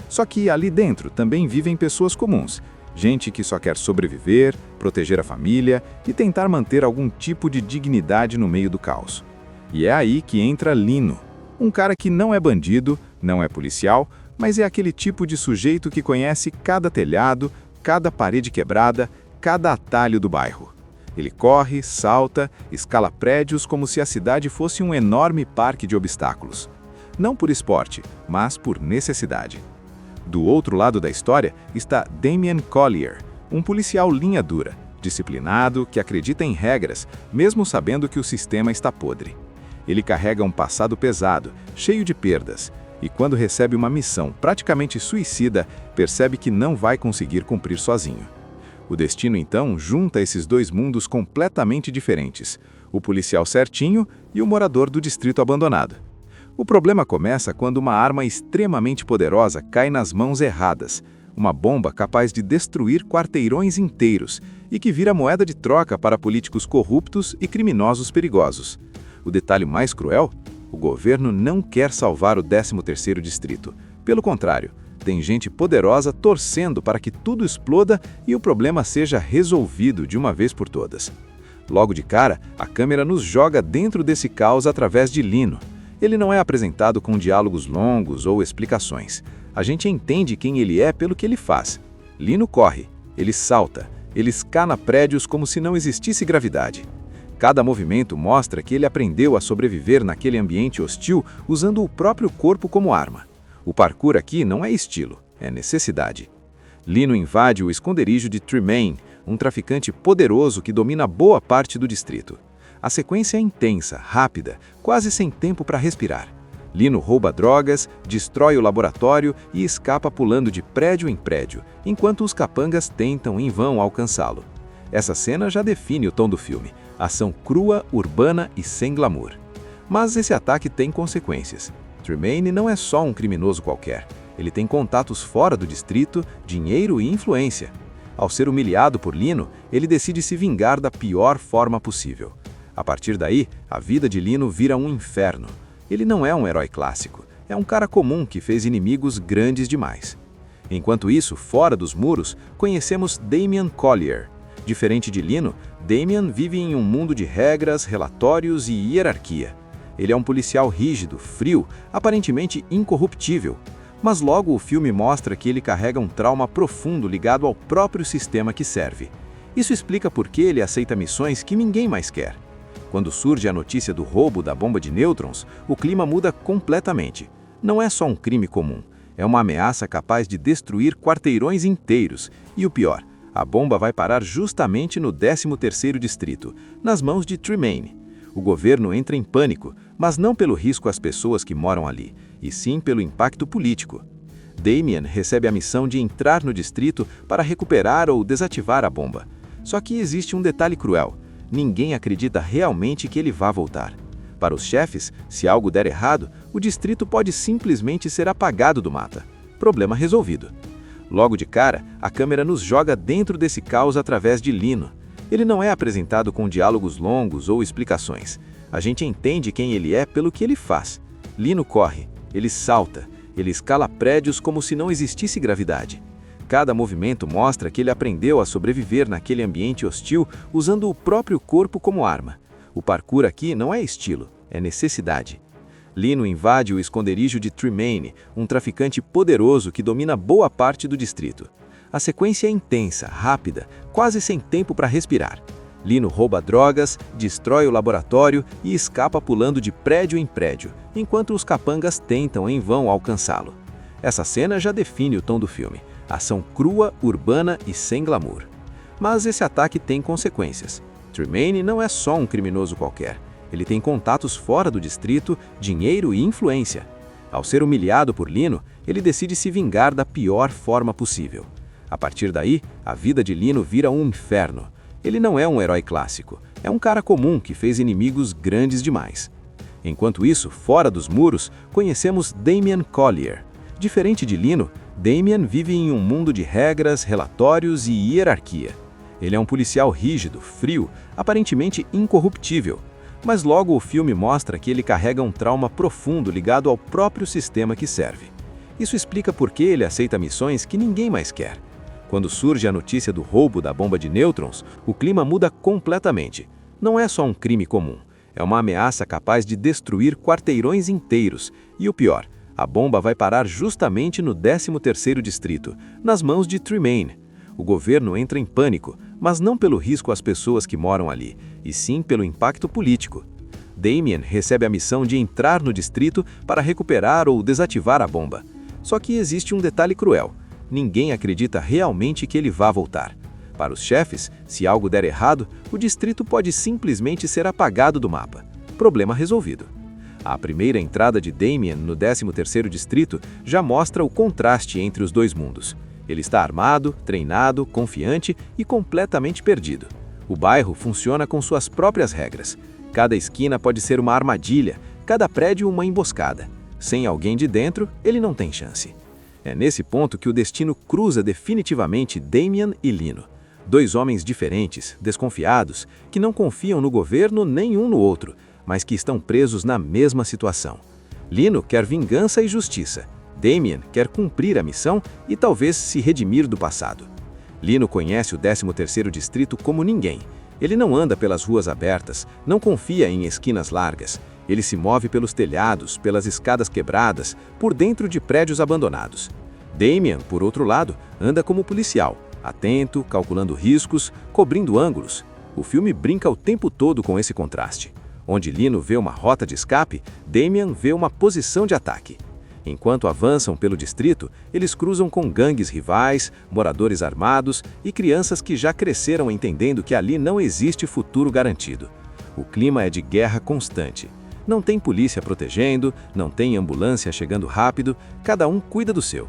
Só que ali dentro também vivem pessoas comuns, gente que só quer sobreviver, proteger a família e tentar manter algum tipo de dignidade no meio do caos. E é aí que entra Lino, um cara que não é bandido, não é policial, mas é aquele tipo de sujeito que conhece cada telhado, cada parede quebrada, cada atalho do bairro. Ele corre, salta, escala prédios como se a cidade fosse um enorme parque de obstáculos. Não por esporte, mas por necessidade. Do outro lado da história está Damien Collier, um policial linha dura, disciplinado, que acredita em regras, mesmo sabendo que o sistema está podre. Ele carrega um passado pesado, cheio de perdas, e quando recebe uma missão praticamente suicida, percebe que não vai conseguir cumprir sozinho. O destino, então, junta esses dois mundos completamente diferentes, o policial certinho e o morador do distrito abandonado. O problema começa quando uma arma extremamente poderosa cai nas mãos erradas, uma bomba capaz de destruir quarteirões inteiros e que vira moeda de troca para políticos corruptos e criminosos perigosos. O detalhe mais cruel? O governo não quer salvar o 13º distrito. Pelo contrário, tem gente poderosa torcendo para que tudo exploda e o problema seja resolvido de uma vez por todas. Logo de cara, a câmera nos joga dentro desse caos através de Lino. Ele não é apresentado com diálogos longos ou explicações. A gente entende quem ele é pelo que ele faz. Lino corre, ele salta, ele escana prédios como se não existisse gravidade. Cada movimento mostra que ele aprendeu a sobreviver naquele ambiente hostil usando o próprio corpo como arma. O parkour aqui não é estilo, é necessidade. Lino invade o esconderijo de Tremaine, um traficante poderoso que domina boa parte do distrito. A sequência é intensa, rápida, quase sem tempo para respirar. Lino rouba drogas, destrói o laboratório e escapa pulando de prédio em prédio, enquanto os capangas tentam em vão alcançá-lo. Essa cena já define o tom do filme, ação crua, urbana e sem glamour. Mas esse ataque tem consequências. Tremaine não é só um criminoso qualquer. Ele tem contatos fora do distrito, dinheiro e influência. Ao ser humilhado por Lino, ele decide se vingar da pior forma possível. A partir daí, a vida de Lino vira um inferno. Ele não é um herói clássico, é um cara comum que fez inimigos grandes demais. Enquanto isso, fora dos muros, conhecemos Damien Collier. Diferente de Lino, Damien vive em um mundo de regras, relatórios e hierarquia. Ele é um policial rígido, frio, aparentemente incorruptível. Mas logo o filme mostra que ele carrega um trauma profundo ligado ao próprio sistema que serve. Isso explica por que ele aceita missões que ninguém mais quer. Quando surge a notícia do roubo da bomba de nêutrons, o clima muda completamente. Não é só um crime comum, é uma ameaça capaz de destruir quarteirões inteiros. E o pior, a bomba vai parar justamente no 13º distrito, nas mãos de Tremaine. O governo entra em pânico, mas não pelo risco às pessoas que moram ali, e sim pelo impacto político. Damien recebe a missão de entrar no distrito para recuperar ou desativar a bomba. Só que existe um detalhe cruel. Ninguém acredita realmente que ele vá voltar. Para os chefes, se algo der errado, o distrito pode simplesmente ser apagado do mapa. Problema resolvido. Logo de cara, a câmera nos joga dentro desse caos através de Lino. Ele não é apresentado com diálogos longos ou explicações. A gente entende quem ele é pelo que ele faz. Lino corre, ele salta, ele escala prédios como se não existisse gravidade. Cada movimento mostra que ele aprendeu a sobreviver naquele ambiente hostil usando o próprio corpo como arma. O parkour aqui não é estilo, é necessidade. Lino invade o esconderijo de Tremaine, um traficante poderoso que domina boa parte do distrito. A sequência é intensa, rápida, quase sem tempo para respirar. Lino rouba drogas, destrói o laboratório e escapa pulando de prédio em prédio, enquanto os capangas tentam em vão alcançá-lo. Essa cena já define o tom do filme. Ação crua, urbana e sem glamour. Mas esse ataque tem consequências. Tremaine não é só um criminoso qualquer. Ele tem contatos fora do distrito, dinheiro e influência. Ao ser humilhado por Lino, ele decide se vingar da pior forma possível. A partir daí, a vida de Lino vira um inferno. Ele não é um herói clássico, é um cara comum que fez inimigos grandes demais. Enquanto isso, fora dos muros, conhecemos Damien Collier. Diferente de Lino, Damien vive em um mundo de regras, relatórios e hierarquia. Ele é um policial rígido, frio, aparentemente incorruptível. Mas logo o filme mostra que ele carrega um trauma profundo ligado ao próprio sistema que serve. Isso explica por que ele aceita missões que ninguém mais quer. Quando surge a notícia do roubo da bomba de nêutrons, o clima muda completamente. Não é só um crime comum, é uma ameaça capaz de destruir quarteirões inteiros. E o pior, a bomba vai parar justamente no 13º distrito, nas mãos de Tremaine. O governo entra em pânico, mas não pelo risco às pessoas que moram ali, e sim pelo impacto político. Damien recebe a missão de entrar no distrito para recuperar ou desativar a bomba. Só que existe um detalhe cruel. Ninguém acredita realmente que ele vá voltar. Para os chefes, se algo der errado, o distrito pode simplesmente ser apagado do mapa. Problema resolvido. A primeira entrada de Damien no 13º distrito já mostra o contraste entre os dois mundos. Ele está armado, treinado, confiante e completamente perdido. O bairro funciona com suas próprias regras. Cada esquina pode ser uma armadilha, cada prédio uma emboscada. Sem alguém de dentro, ele não tem chance. É nesse ponto que o destino cruza definitivamente Damien e Lino. Dois homens diferentes, desconfiados, que não confiam no governo nem um no outro, mas que estão presos na mesma situação. Lino quer vingança e justiça. Damien quer cumprir a missão e talvez se redimir do passado. Lino conhece o 13º distrito como ninguém. Ele não anda pelas ruas abertas, não confia em esquinas largas. Ele se move pelos telhados, pelas escadas quebradas, por dentro de prédios abandonados. Damien, por outro lado, anda como policial, atento, calculando riscos, cobrindo ângulos. O filme brinca o tempo todo com esse contraste. Onde Lino vê uma rota de escape, Damien vê uma posição de ataque. Enquanto avançam pelo distrito, eles cruzam com gangues rivais, moradores armados e crianças que já cresceram entendendo que ali não existe futuro garantido. O clima é de guerra constante. Não tem polícia protegendo, não tem ambulância chegando rápido, cada um cuida do seu.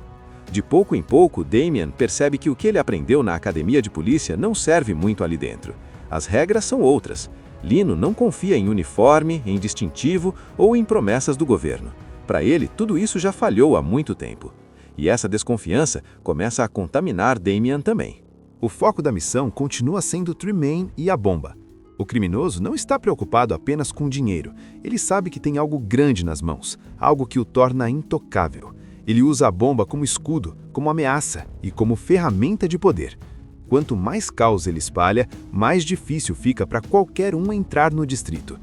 De pouco em pouco, Damien percebe que o que ele aprendeu na academia de polícia não serve muito ali dentro. As regras são outras. Lino não confia em uniforme, em distintivo ou em promessas do governo. Para ele, tudo isso já falhou há muito tempo. E essa desconfiança começa a contaminar Damien também. O foco da missão continua sendo Tremaine e a bomba. O criminoso não está preocupado apenas com dinheiro. Ele sabe que tem algo grande nas mãos, algo que o torna intocável. Ele usa a bomba como escudo, como ameaça e como ferramenta de poder. Quanto mais caos ele espalha, mais difícil fica para qualquer um entrar no distrito.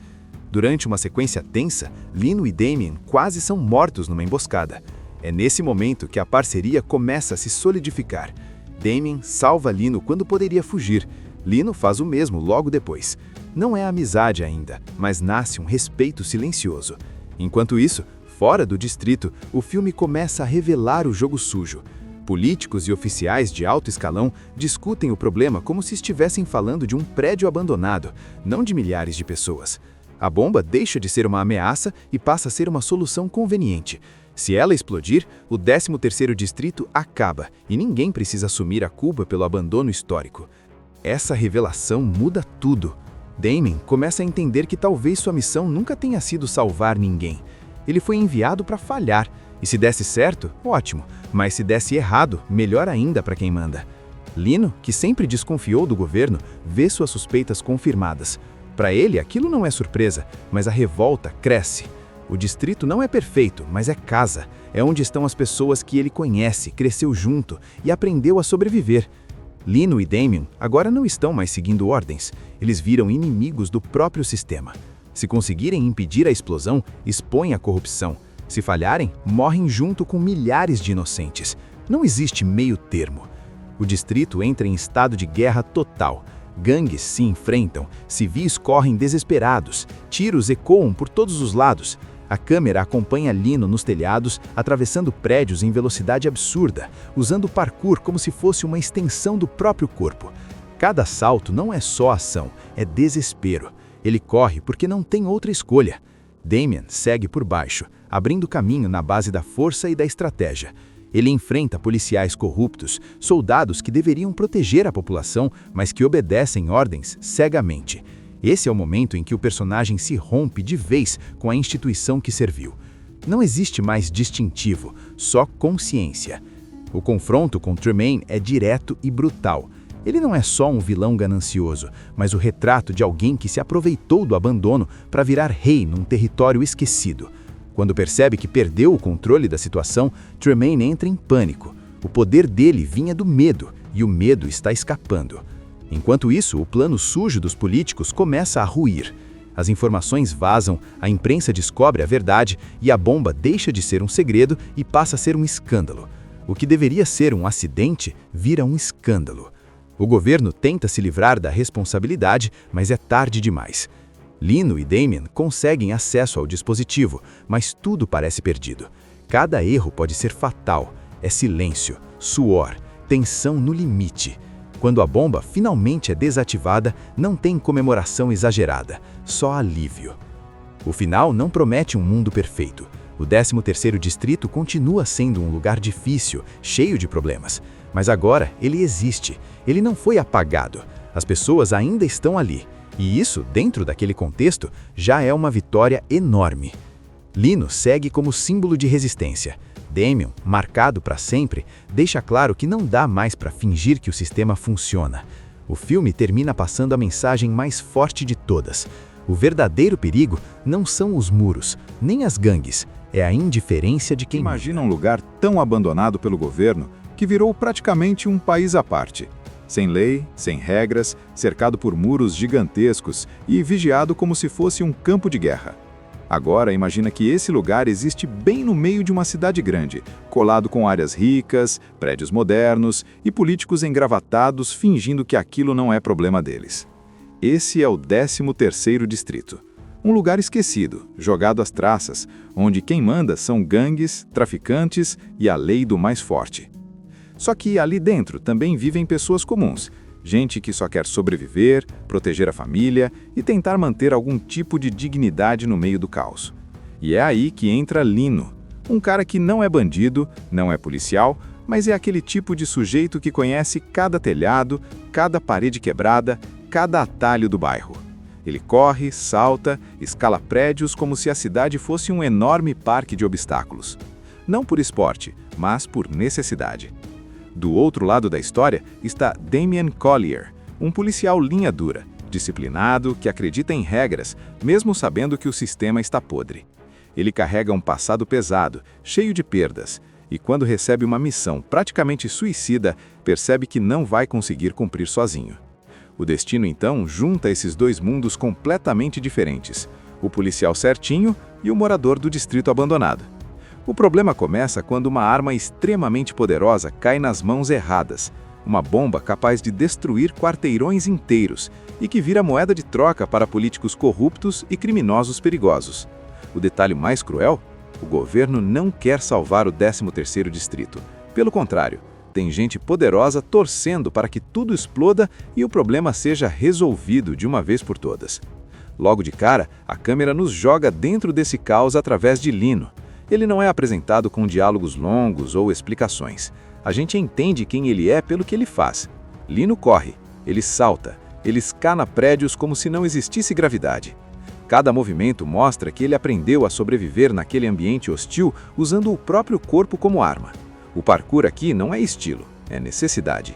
Durante uma sequência tensa, Lino e Damien quase são mortos numa emboscada. É nesse momento que a parceria começa a se solidificar. Damien salva Lino quando poderia fugir. Lino faz o mesmo logo depois. Não é amizade ainda, mas nasce um respeito silencioso. Enquanto isso, fora do distrito, o filme começa a revelar o jogo sujo. Políticos e oficiais de alto escalão discutem o problema como se estivessem falando de um prédio abandonado, não de milhares de pessoas. A bomba deixa de ser uma ameaça e passa a ser uma solução conveniente. Se ela explodir, o 13º distrito acaba e ninguém precisa assumir a culpa pelo abandono histórico. Essa revelação muda tudo. Damien começa a entender que talvez sua missão nunca tenha sido salvar ninguém. Ele foi enviado para falhar, e se desse certo, ótimo, mas se desse errado, melhor ainda para quem manda. Lino, que sempre desconfiou do governo, vê suas suspeitas confirmadas. Para ele, aquilo não é surpresa, mas a revolta cresce. O distrito não é perfeito, mas é casa. É onde estão as pessoas que ele conhece, cresceu junto e aprendeu a sobreviver. Lino e Damien agora não estão mais seguindo ordens. Eles viram inimigos do próprio sistema. Se conseguirem impedir a explosão, expõem a corrupção. Se falharem, morrem junto com milhares de inocentes. Não existe meio termo. O distrito entra em estado de guerra total. Gangues se enfrentam, civis correm desesperados, tiros ecoam por todos os lados. A câmera acompanha Lino nos telhados, atravessando prédios em velocidade absurda, usando o parkour como se fosse uma extensão do próprio corpo. Cada salto não é só ação, é desespero. Ele corre porque não tem outra escolha. Damien segue por baixo, abrindo caminho na base da força e da estratégia. Ele enfrenta policiais corruptos, soldados que deveriam proteger a população, mas que obedecem ordens cegamente. Esse é o momento em que o personagem se rompe de vez com a instituição que serviu. Não existe mais distintivo, só consciência. O confronto com Tremaine é direto e brutal. Ele não é só um vilão ganancioso, mas o retrato de alguém que se aproveitou do abandono para virar rei num território esquecido. Quando percebe que perdeu o controle da situação, Tremaine entra em pânico. O poder dele vinha do medo, e o medo está escapando. Enquanto isso, o plano sujo dos políticos começa a ruir. As informações vazam, a imprensa descobre a verdade e a bomba deixa de ser um segredo e passa a ser um escândalo. O que deveria ser um acidente vira um escândalo. O governo tenta se livrar da responsabilidade, mas é tarde demais. Lino e Damien conseguem acesso ao dispositivo, mas tudo parece perdido. Cada erro pode ser fatal. É silêncio, suor, tensão no limite. Quando a bomba finalmente é desativada, não tem comemoração exagerada, só alívio. O final não promete um mundo perfeito. O 13º distrito continua sendo um lugar difícil, cheio de problemas. Mas agora ele existe. Ele não foi apagado. As pessoas ainda estão ali. E isso, dentro daquele contexto, já é uma vitória enorme. Lino segue como símbolo de resistência. Damien, marcado para sempre, deixa claro que não dá mais para fingir que o sistema funciona. O filme termina passando a mensagem mais forte de todas. O verdadeiro perigo não são os muros, nem as gangues, é a indiferença de quem... Imagina um lugar tão abandonado pelo governo que virou praticamente um país à parte. Sem lei, sem regras, cercado por muros gigantescos e vigiado como se fosse um campo de guerra. Agora, imagina que esse lugar existe bem no meio de uma cidade grande, colado com áreas ricas, prédios modernos e políticos engravatados fingindo que aquilo não é problema deles. Esse é o 13º distrito. Um lugar esquecido, jogado às traças, onde quem manda são gangues, traficantes e a lei do mais forte. Só que ali dentro também vivem pessoas comuns, gente que só quer sobreviver, proteger a família e tentar manter algum tipo de dignidade no meio do caos. E é aí que entra Lino, um cara que não é bandido, não é policial, mas é aquele tipo de sujeito que conhece cada telhado, cada parede quebrada, cada atalho do bairro. Ele corre, salta, escala prédios como se a cidade fosse um enorme parque de obstáculos. Não por esporte, mas por necessidade. Do outro lado da história está Damien Collier, um policial linha dura, disciplinado, que acredita em regras, mesmo sabendo que o sistema está podre. Ele carrega um passado pesado, cheio de perdas, e quando recebe uma missão praticamente suicida, percebe que não vai conseguir cumprir sozinho. O destino, então, junta esses dois mundos completamente diferentes, o policial certinho e o morador do distrito abandonado. O problema começa quando uma arma extremamente poderosa cai nas mãos erradas, uma bomba capaz de destruir quarteirões inteiros e que vira moeda de troca para políticos corruptos e criminosos perigosos. O detalhe mais cruel? O governo não quer salvar o 13º distrito. Pelo contrário, tem gente poderosa torcendo para que tudo exploda e o problema seja resolvido de uma vez por todas. Logo de cara, a câmera nos joga dentro desse caos através de Lino. Ele não é apresentado com diálogos longos ou explicações. A gente entende quem ele é pelo que ele faz. Lino corre, ele salta, ele escana prédios como se não existisse gravidade. Cada movimento mostra que ele aprendeu a sobreviver naquele ambiente hostil usando o próprio corpo como arma. O parkour aqui não é estilo, é necessidade.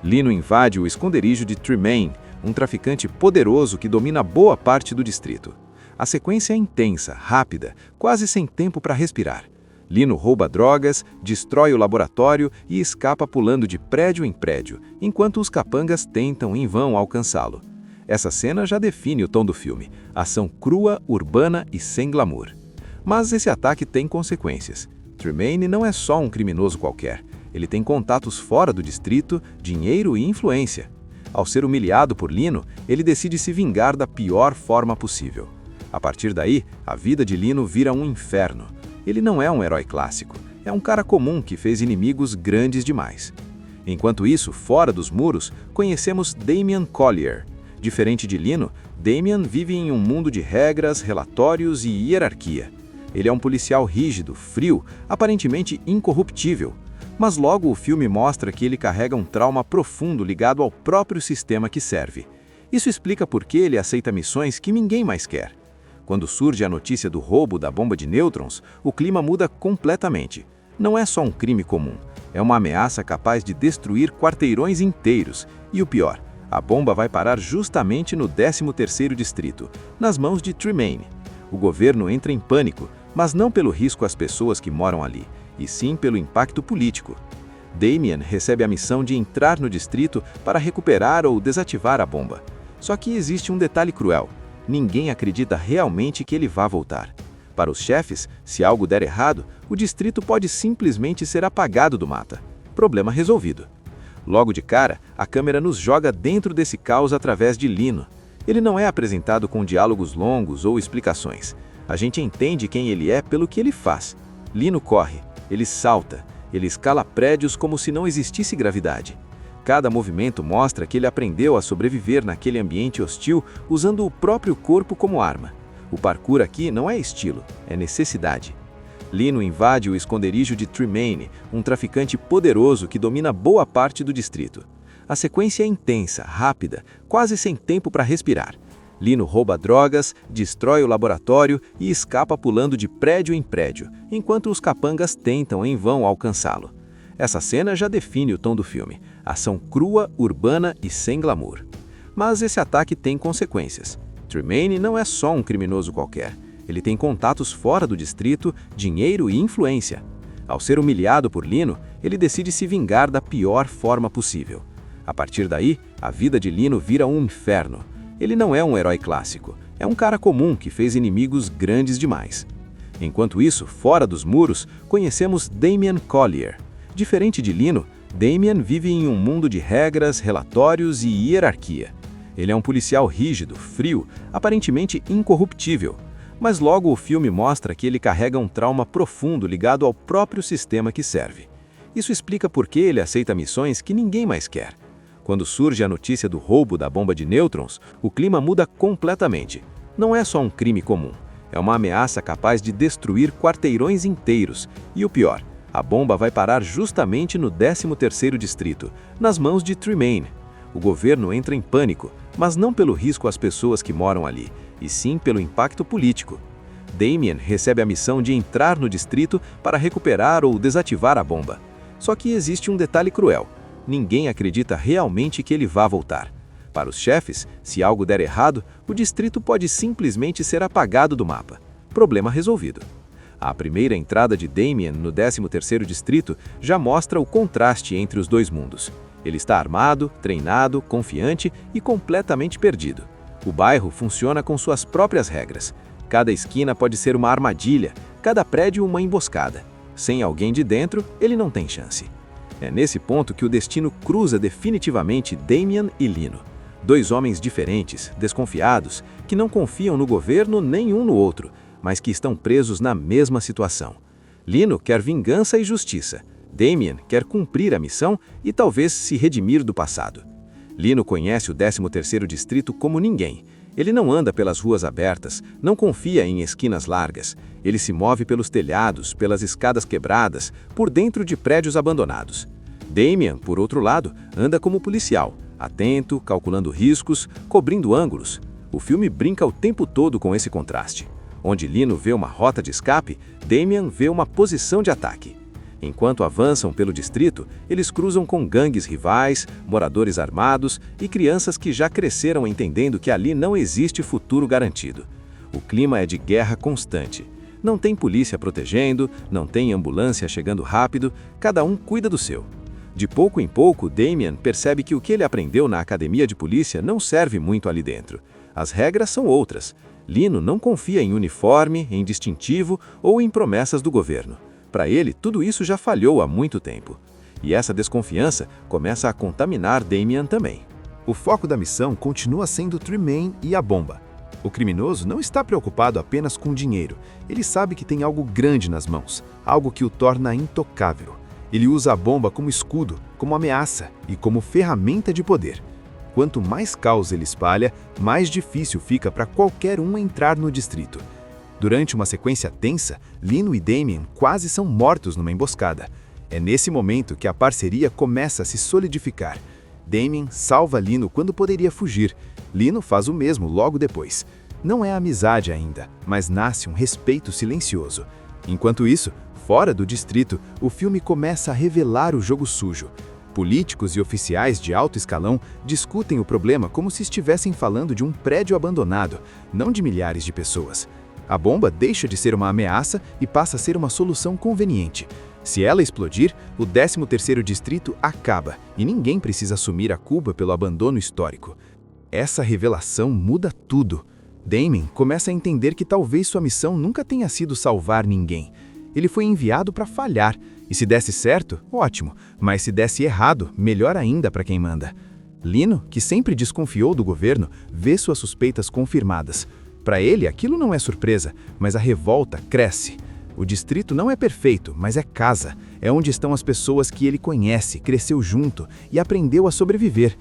Lino invade o esconderijo de Tremaine, um traficante poderoso que domina boa parte do distrito. A sequência é intensa, rápida, quase sem tempo para respirar. Lino rouba drogas, destrói o laboratório e escapa pulando de prédio em prédio, enquanto os capangas tentam em vão alcançá-lo. Essa cena já define o tom do filme: ação crua, urbana e sem glamour. Mas esse ataque tem consequências. Tremaine não é só um criminoso qualquer. Ele tem contatos fora do distrito, dinheiro e influência. Ao ser humilhado por Lino, ele decide se vingar da pior forma possível. A partir daí, a vida de Lino vira um inferno. Ele não é um herói clássico, é um cara comum que fez inimigos grandes demais. Enquanto isso, fora dos muros, conhecemos Damian Collier. Diferente de Lino, Damian vive em um mundo de regras, relatórios e hierarquia. Ele é um policial rígido, frio, aparentemente incorruptível. Mas logo o filme mostra que ele carrega um trauma profundo ligado ao próprio sistema que serve. Isso explica por que ele aceita missões que ninguém mais quer. Quando surge a notícia do roubo da bomba de nêutrons, o clima muda completamente. Não é só um crime comum, é uma ameaça capaz de destruir quarteirões inteiros. E o pior, a bomba vai parar justamente no 13º distrito, nas mãos de Tremaine. O governo entra em pânico, mas não pelo risco às pessoas que moram ali, e sim pelo impacto político. Damian recebe a missão de entrar no distrito para recuperar ou desativar a bomba. Só que existe um detalhe cruel: ninguém acredita realmente que ele vá voltar. Para os chefes, se algo der errado, o distrito pode simplesmente ser apagado do mapa. Problema resolvido. Logo de cara, a câmera nos joga dentro desse caos através de Lino. Ele não é apresentado com diálogos longos ou explicações. A gente entende quem ele é pelo que ele faz. Lino corre, ele salta, ele escala prédios como se não existisse gravidade. Cada movimento mostra que ele aprendeu a sobreviver naquele ambiente hostil usando o próprio corpo como arma. O parkour aqui não é estilo, é necessidade. Lino invade o esconderijo de Tremaine, um traficante poderoso que domina boa parte do distrito. A sequência é intensa, rápida, quase sem tempo para respirar. Lino rouba drogas, destrói o laboratório e escapa pulando de prédio em prédio, enquanto os capangas tentam em vão alcançá-lo. Essa cena já define o tom do filme: ação crua, urbana e sem glamour. Mas esse ataque tem consequências. Tremaine não é só um criminoso qualquer. Ele tem contatos fora do distrito, dinheiro e influência. Ao ser humilhado por Lino, ele decide se vingar da pior forma possível. A partir daí, a vida de Lino vira um inferno. Ele não é um herói clássico, é um cara comum que fez inimigos grandes demais. Enquanto isso, fora dos muros, conhecemos Damian Collier. Diferente de Lino, Damian vive em um mundo de regras, relatórios e hierarquia. Ele é um policial rígido, frio, aparentemente incorruptível. Mas logo o filme mostra que ele carrega um trauma profundo ligado ao próprio sistema que serve. Isso explica por que ele aceita missões que ninguém mais quer. Quando surge a notícia do roubo da bomba de nêutrons, o clima muda completamente. Não é só um crime comum, é uma ameaça capaz de destruir quarteirões inteiros. E o pior, a bomba vai parar justamente no 13º distrito, nas mãos de Tremaine. O governo entra em pânico, mas não pelo risco às pessoas que moram ali, e sim pelo impacto político. Damian recebe a missão de entrar no distrito para recuperar ou desativar a bomba. Só que existe um detalhe cruel: ninguém acredita realmente que ele vá voltar. Para os chefes, se algo der errado, o distrito pode simplesmente ser apagado do mapa. Problema resolvido. A primeira entrada de Damian no 13º distrito já mostra o contraste entre os dois mundos. Ele está armado, treinado, confiante e completamente perdido. O bairro funciona com suas próprias regras. Cada esquina pode ser uma armadilha, cada prédio uma emboscada. Sem alguém de dentro, ele não tem chance. É nesse ponto que o destino cruza definitivamente Damian e Lino. Dois homens diferentes, desconfiados, que não confiam no governo nem um no outro, mas que estão presos na mesma situação. Lino quer vingança e justiça. Damian quer cumprir a missão e talvez se redimir do passado. Lino conhece o 13º distrito como ninguém. Ele não anda pelas ruas abertas, não confia em esquinas largas. Ele se move pelos telhados, pelas escadas quebradas, por dentro de prédios abandonados. Damian, por outro lado, anda como policial, atento, calculando riscos, cobrindo ângulos. O filme brinca o tempo todo com esse contraste. Onde Lino vê uma rota de escape, Damian vê uma posição de ataque. Enquanto avançam pelo distrito, eles cruzam com gangues rivais, moradores armados e crianças que já cresceram entendendo que ali não existe futuro garantido. O clima é de guerra constante. Não tem polícia protegendo, não tem ambulância chegando rápido, cada um cuida do seu. De pouco em pouco, Damian percebe que o que ele aprendeu na academia de polícia não serve muito ali dentro. As regras são outras. Lino não confia em uniforme, em distintivo ou em promessas do governo. Para ele, tudo isso já falhou há muito tempo. E essa desconfiança começa a contaminar Damian também. O foco da missão continua sendo Tremaine e a bomba. O criminoso não está preocupado apenas com dinheiro. Ele sabe que tem algo grande nas mãos, algo que o torna intocável. Ele usa a bomba como escudo, como ameaça e como ferramenta de poder. Quanto mais caos ele espalha, mais difícil fica para qualquer um entrar no distrito. Durante uma sequência tensa, Lino e Damian quase são mortos numa emboscada. É nesse momento que a parceria começa a se solidificar. Damian salva Lino quando poderia fugir. Lino faz o mesmo logo depois. Não é amizade ainda, mas nasce um respeito silencioso. Enquanto isso, fora do distrito, o filme começa a revelar o jogo sujo. Políticos e oficiais de alto escalão discutem o problema como se estivessem falando de um prédio abandonado, não de milhares de pessoas. A bomba deixa de ser uma ameaça e passa a ser uma solução conveniente. Se ela explodir, o 13º distrito acaba e ninguém precisa assumir a culpa pelo abandono histórico. Essa revelação muda tudo. Damian começa a entender que talvez sua missão nunca tenha sido salvar ninguém. Ele foi enviado para falhar, e se desse certo, ótimo, mas se desse errado, melhor ainda para quem manda. Lino, que sempre desconfiou do governo, vê suas suspeitas confirmadas. Para ele, aquilo não é surpresa, mas a revolta cresce. O distrito não é perfeito, mas é casa. É onde estão as pessoas que ele conhece, cresceu junto e aprendeu a sobreviver.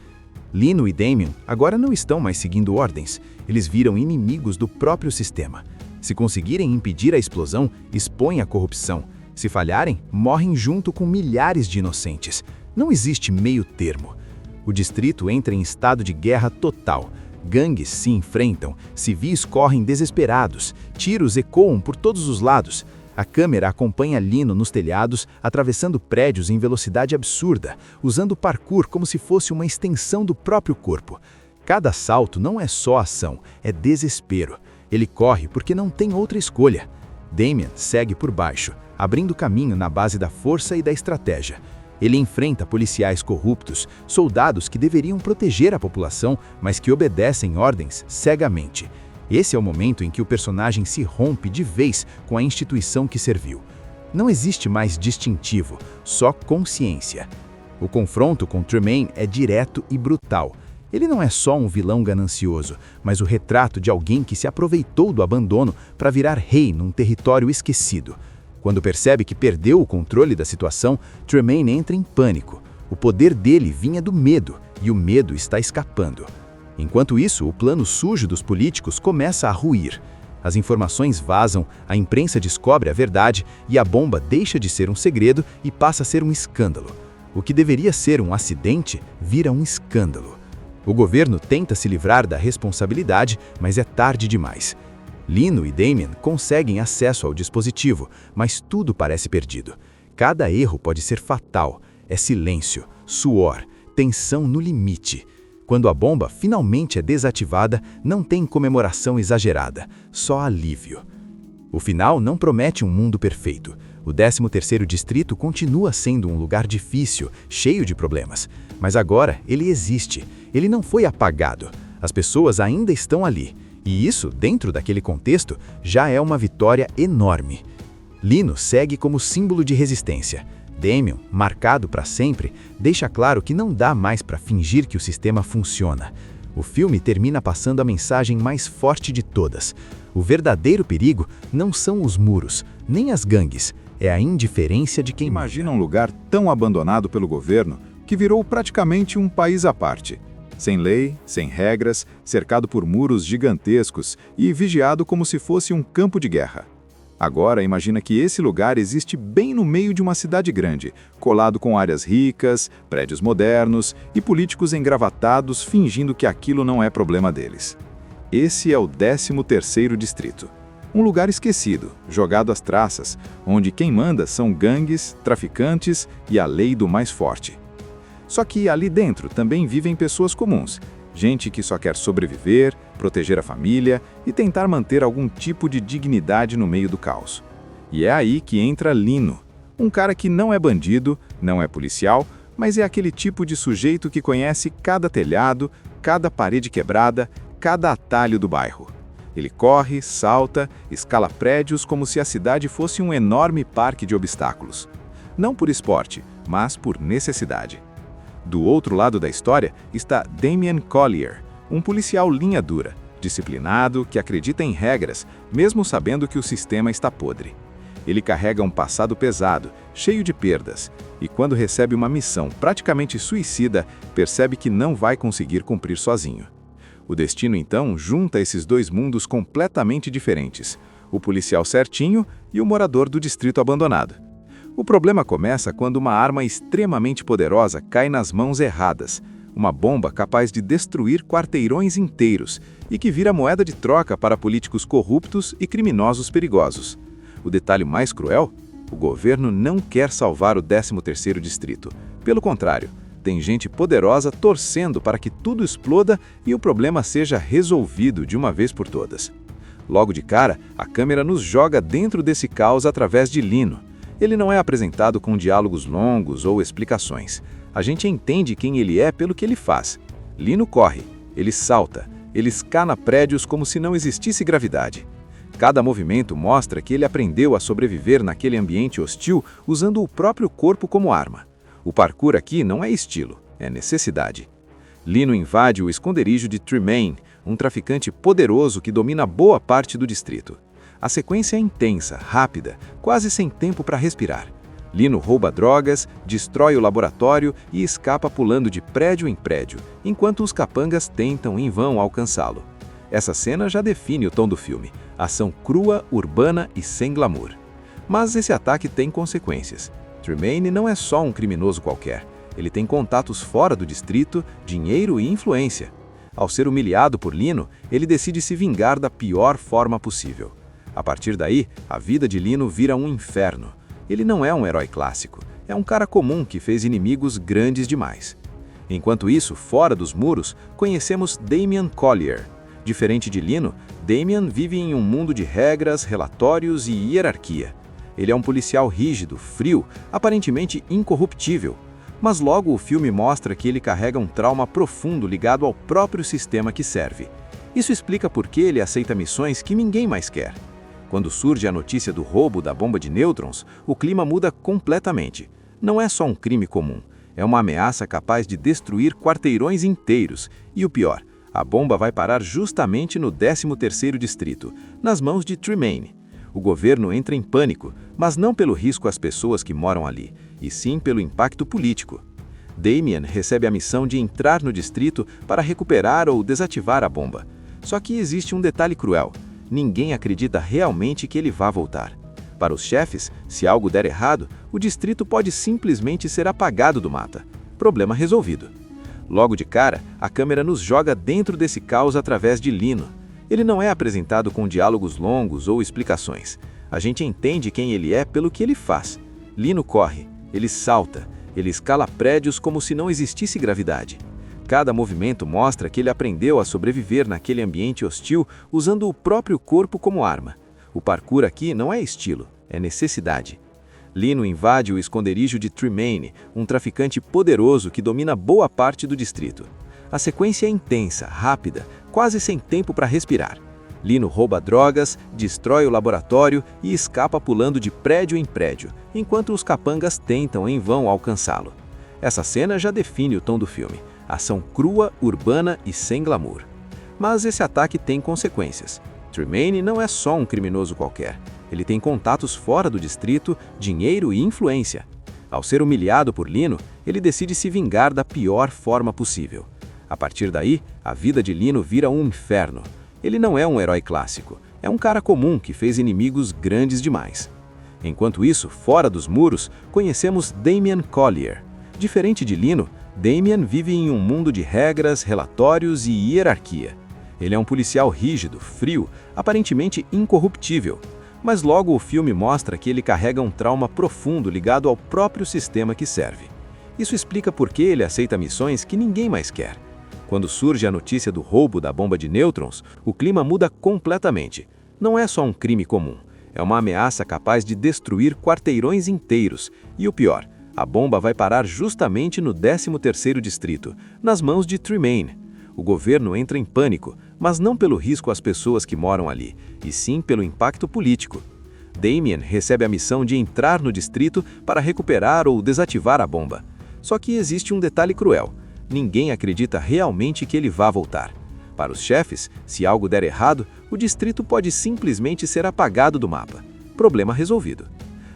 Lino e Damian agora não estão mais seguindo ordens. Eles viram inimigos do próprio sistema. Se conseguirem impedir a explosão, expõem a corrupção. Se falharem, morrem junto com milhares de inocentes. Não existe meio termo. O distrito entra em estado de guerra total. Gangues se enfrentam, civis correm desesperados, tiros ecoam por todos os lados. A câmera acompanha Lino nos telhados, atravessando prédios em velocidade absurda, usando o parkour como se fosse uma extensão do próprio corpo. Cada salto não é só ação, é desespero. Ele corre porque não tem outra escolha. Damian segue por baixo, abrindo caminho na base da força e da estratégia. Ele enfrenta policiais corruptos, soldados que deveriam proteger a população, mas que obedecem ordens cegamente. Esse é o momento em que o personagem se rompe de vez com a instituição que serviu. Não existe mais distintivo, só consciência. O confronto com Tremaine é direto e brutal. Ele não é só um vilão ganancioso, mas o retrato de alguém que se aproveitou do abandono para virar rei num território esquecido. Quando percebe que perdeu o controle da situação, Tremaine entra em pânico. O poder dele vinha do medo, e o medo está escapando. Enquanto isso, o plano sujo dos políticos começa a ruir. As informações vazam, a imprensa descobre a verdade e a bomba deixa de ser um segredo e passa a ser um escândalo. O que deveria ser um acidente vira um escândalo. O governo tenta se livrar da responsabilidade, mas é tarde demais. Lino e Damian conseguem acesso ao dispositivo, mas tudo parece perdido. Cada erro pode ser fatal. É silêncio, suor, tensão no limite. Quando a bomba finalmente é desativada, não tem comemoração exagerada, só alívio. O final não promete um mundo perfeito. O 13º distrito continua sendo um lugar difícil, cheio de problemas. Mas agora ele existe. Ele não foi apagado. As pessoas ainda estão ali. E isso, dentro daquele contexto, já é uma vitória enorme. Lino segue como símbolo de resistência. Damian, marcado para sempre, deixa claro que não dá mais para fingir que o sistema funciona. O filme termina passando a mensagem mais forte de todas. O verdadeiro perigo não são os muros, nem as gangues, é a indiferença de quem Imagina um lugar tão abandonado pelo governo que virou praticamente um país à parte. Sem lei, sem regras, cercado por muros gigantescos e vigiado como se fosse um campo de guerra. Agora, imagina que esse lugar existe bem no meio de uma cidade grande, colado com áreas ricas, prédios modernos e políticos engravatados fingindo que aquilo não é problema deles. Esse é o 13º distrito. Um lugar esquecido, jogado às traças, onde quem manda são gangues, traficantes e a lei do mais forte. Só que ali dentro também vivem pessoas comuns, Gente que só quer sobreviver, proteger a família e tentar manter algum tipo de dignidade no meio do caos. E é aí que entra Lino, um cara que não é bandido, não é policial, mas é aquele tipo de sujeito que conhece cada telhado, cada parede quebrada, cada atalho do bairro. Ele corre, salta, escala prédios como se a cidade fosse um enorme parque de obstáculos. Não por esporte, mas por necessidade. Do outro lado da história está Damien Collier, um policial linha dura, disciplinado, que acredita em regras, mesmo sabendo que o sistema está podre. Ele carrega um passado pesado, cheio de perdas, e quando recebe uma missão praticamente suicida, percebe que não vai conseguir cumprir sozinho. O destino, então, junta esses dois mundos completamente diferentes, o policial certinho e o morador do distrito abandonado. O problema começa quando uma arma extremamente poderosa cai nas mãos erradas, uma bomba capaz de destruir quarteirões inteiros e que vira moeda de troca para políticos corruptos e criminosos perigosos. O detalhe mais cruel? O governo não quer salvar o 13º distrito. Pelo contrário, tem gente poderosa torcendo para que tudo exploda e o problema seja resolvido de uma vez por todas. Logo de cara, a câmera nos joga dentro desse caos através de Lino. Ele não é apresentado com diálogos longos ou explicações. A gente entende quem ele é pelo que ele faz. Lino corre, ele salta, ele escana prédios como se não existisse gravidade. Cada movimento mostra que ele aprendeu a sobreviver naquele ambiente hostil usando o próprio corpo como arma. O parkour aqui não é estilo, é necessidade. Lino invade o esconderijo de Tremaine, um traficante poderoso que domina boa parte do distrito. A sequência é intensa, rápida, quase sem tempo para respirar. Lino rouba drogas, destrói o laboratório e escapa pulando de prédio em prédio, enquanto os capangas tentam em vão alcançá-lo. Essa cena já define o tom do filme, ação crua, urbana e sem glamour. Mas esse ataque tem consequências. Tremaine não é só um criminoso qualquer. Ele tem contatos fora do distrito, dinheiro e influência. Ao ser humilhado por Lino, ele decide se vingar da pior forma possível. A partir daí, a vida de Lino vira um inferno. Ele não é um herói clássico, é um cara comum que fez inimigos grandes demais. Enquanto isso, fora dos muros, conhecemos Damien Collier. Diferente de Lino, Damien vive em um mundo de regras, relatórios e hierarquia. Ele é um policial rígido, frio, aparentemente incorruptível. Mas logo o filme mostra que ele carrega um trauma profundo ligado ao próprio sistema que serve. Isso explica por que ele aceita missões que ninguém mais quer. Quando surge a notícia do roubo da bomba de nêutrons, o clima muda completamente. Não é só um crime comum, é uma ameaça capaz de destruir quarteirões inteiros. E o pior, a bomba vai parar justamente no 13º distrito, nas mãos de Tremaine. O governo entra em pânico, mas não pelo risco às pessoas que moram ali, e sim pelo impacto político. Damien recebe a missão de entrar no distrito para recuperar ou desativar a bomba. Só que existe um detalhe cruel. Ninguém acredita realmente que ele vá voltar. Para os chefes, se algo der errado, o distrito pode simplesmente ser apagado do mapa. Problema resolvido. Logo de cara, a câmera nos joga dentro desse caos através de Lino. Ele não é apresentado com diálogos longos ou explicações. A gente entende quem ele é pelo que ele faz. Lino corre, ele salta, ele escala prédios como se não existisse gravidade. Cada movimento mostra que ele aprendeu a sobreviver naquele ambiente hostil usando o próprio corpo como arma. O parkour aqui não é estilo, é necessidade. Lino invade o esconderijo de Tremaine, um traficante poderoso que domina boa parte do distrito. A sequência é intensa, rápida, quase sem tempo para respirar. Lino rouba drogas, destrói o laboratório e escapa pulando de prédio em prédio, enquanto os capangas tentam em vão alcançá-lo. Essa cena já define o tom do filme. Ação crua, urbana e sem glamour. Mas esse ataque tem consequências. Tremaine não é só um criminoso qualquer. Ele tem contatos fora do distrito, dinheiro e influência. Ao ser humilhado por Lino, ele decide se vingar da pior forma possível. A partir daí, a vida de Lino vira um inferno. Ele não é um herói clássico, é um cara comum que fez inimigos grandes demais. Enquanto isso, fora dos muros, conhecemos Damien Collier. Diferente de Lino, Damien vive em um mundo de regras, relatórios e hierarquia. Ele é um policial rígido, frio, aparentemente incorruptível. Mas logo o filme mostra que ele carrega um trauma profundo ligado ao próprio sistema que serve. Isso explica por que ele aceita missões que ninguém mais quer. Quando surge a notícia do roubo da bomba de nêutrons, o clima muda completamente. Não é só um crime comum, é uma ameaça capaz de destruir quarteirões inteiros. E o pior, a bomba vai parar justamente no 13º distrito, nas mãos de Tremaine. O governo entra em pânico, mas não pelo risco às pessoas que moram ali, e sim pelo impacto político. Damien recebe a missão de entrar no distrito para recuperar ou desativar a bomba. Só que existe um detalhe cruel. Ninguém acredita realmente que ele vá voltar. Para os chefes, se algo der errado, o distrito pode simplesmente ser apagado do mapa. Problema resolvido.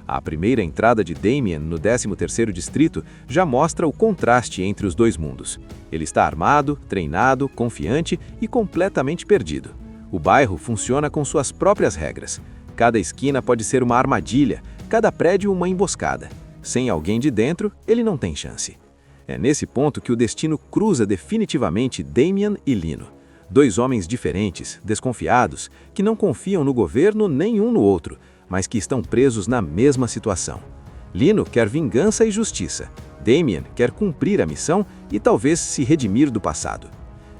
A primeira entrada de Damien no 13º distrito já mostra o contraste entre os dois mundos. Ele está armado, treinado, confiante e completamente perdido. O bairro funciona com suas próprias regras. Cada esquina pode ser uma armadilha, cada prédio uma emboscada. Sem alguém de dentro, ele não tem chance. É nesse ponto que o destino cruza definitivamente Damien e Lino. Dois homens diferentes, desconfiados, que não confiam no governo nem um no outro, mas que estão presos na mesma situação. Lino quer vingança e justiça. Damien quer cumprir a missão e talvez se redimir do passado.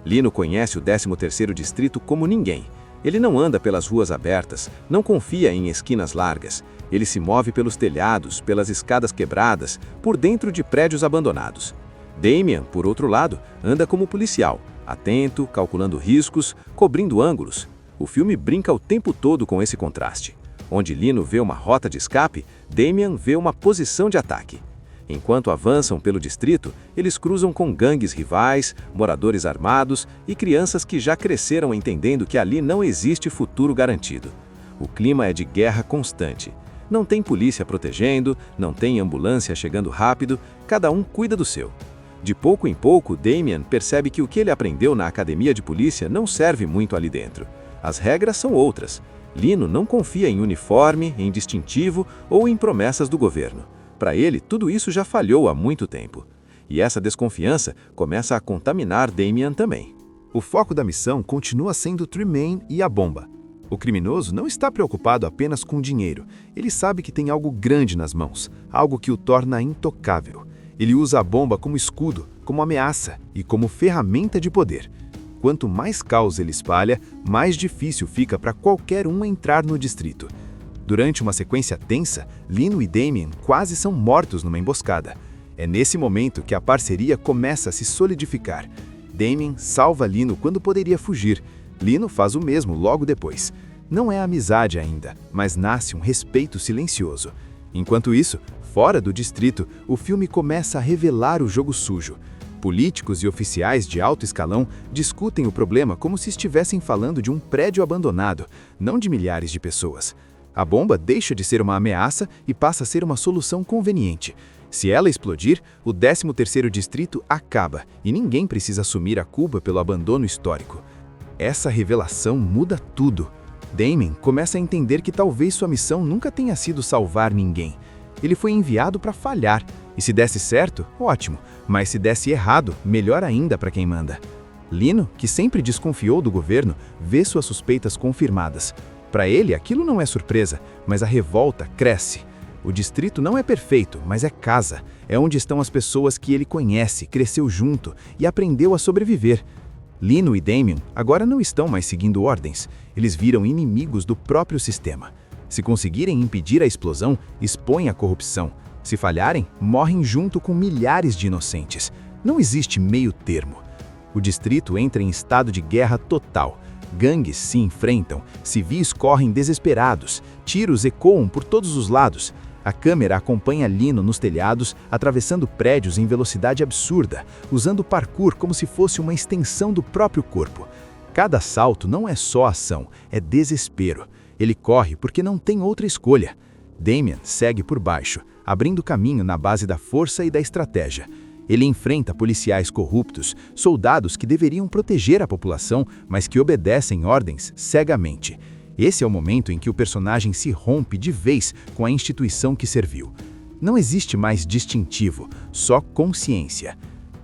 Lino conhece o 13º distrito como ninguém. Ele não anda pelas ruas abertas, não confia em esquinas largas. Ele se move pelos telhados, pelas escadas quebradas, por dentro de prédios abandonados. Damien, por outro lado, anda como policial, atento, calculando riscos, cobrindo ângulos. O filme brinca o tempo todo com esse contraste. Onde Lino vê uma rota de escape, Damien vê uma posição de ataque. Enquanto avançam pelo distrito, eles cruzam com gangues rivais, moradores armados e crianças que já cresceram entendendo que ali não existe futuro garantido. O clima é de guerra constante. Não tem polícia protegendo, não tem ambulância chegando rápido, cada um cuida do seu. De pouco em pouco, Damien percebe que o que ele aprendeu na academia de polícia não serve muito ali dentro. As regras são outras. Lino não confia em uniforme, em distintivo ou em promessas do governo. Para ele, tudo isso já falhou há muito tempo. E essa desconfiança começa a contaminar Damien também. O foco da missão continua sendo Tremaine e a bomba. O criminoso não está preocupado apenas com dinheiro. Ele sabe que tem algo grande nas mãos, algo que o torna intocável. Ele usa a bomba como escudo, como ameaça e como ferramenta de poder. Quanto mais caos ele espalha, mais difícil fica para qualquer um entrar no distrito. Durante uma sequência tensa, Lino e Damien quase são mortos numa emboscada. É nesse momento que a parceria começa a se solidificar. Damien salva Lino quando poderia fugir. Lino faz o mesmo logo depois. Não é amizade ainda, mas nasce um respeito silencioso. Enquanto isso, fora do distrito, o filme começa a revelar o jogo sujo. Políticos e oficiais de alto escalão discutem o problema como se estivessem falando de um prédio abandonado, não de milhares de pessoas. A bomba deixa de ser uma ameaça e passa a ser uma solução conveniente. Se ela explodir, o 13º distrito acaba e ninguém precisa assumir a culpa pelo abandono histórico. Essa revelação muda tudo. Damien começa a entender que talvez sua missão nunca tenha sido salvar ninguém. Ele foi enviado para falhar, e se desse certo, ótimo, mas se desse errado, melhor ainda para quem manda. Lino, que sempre desconfiou do governo, vê suas suspeitas confirmadas. Para ele, aquilo não é surpresa, mas a revolta cresce. O distrito não é perfeito, mas é casa. É onde estão as pessoas que ele conhece, cresceu junto e aprendeu a sobreviver. Lino e Damien agora não estão mais seguindo ordens. Eles viram inimigos do próprio sistema. Se conseguirem impedir a explosão, expõem a corrupção. Se falharem, morrem junto com milhares de inocentes. Não existe meio termo. O distrito entra em estado de guerra total. Gangues se enfrentam, civis correm desesperados, tiros ecoam por todos os lados. A câmera acompanha Lino nos telhados, atravessando prédios em velocidade absurda, usando parkour como se fosse uma extensão do próprio corpo. Cada salto não é só ação, é desespero. Ele corre porque não tem outra escolha. Damien segue por baixo, abrindo caminho na base da força e da estratégia. Ele enfrenta policiais corruptos, soldados que deveriam proteger a população, mas que obedecem ordens cegamente. Esse é o momento em que o personagem se rompe de vez com a instituição que serviu. Não existe mais distintivo, só consciência.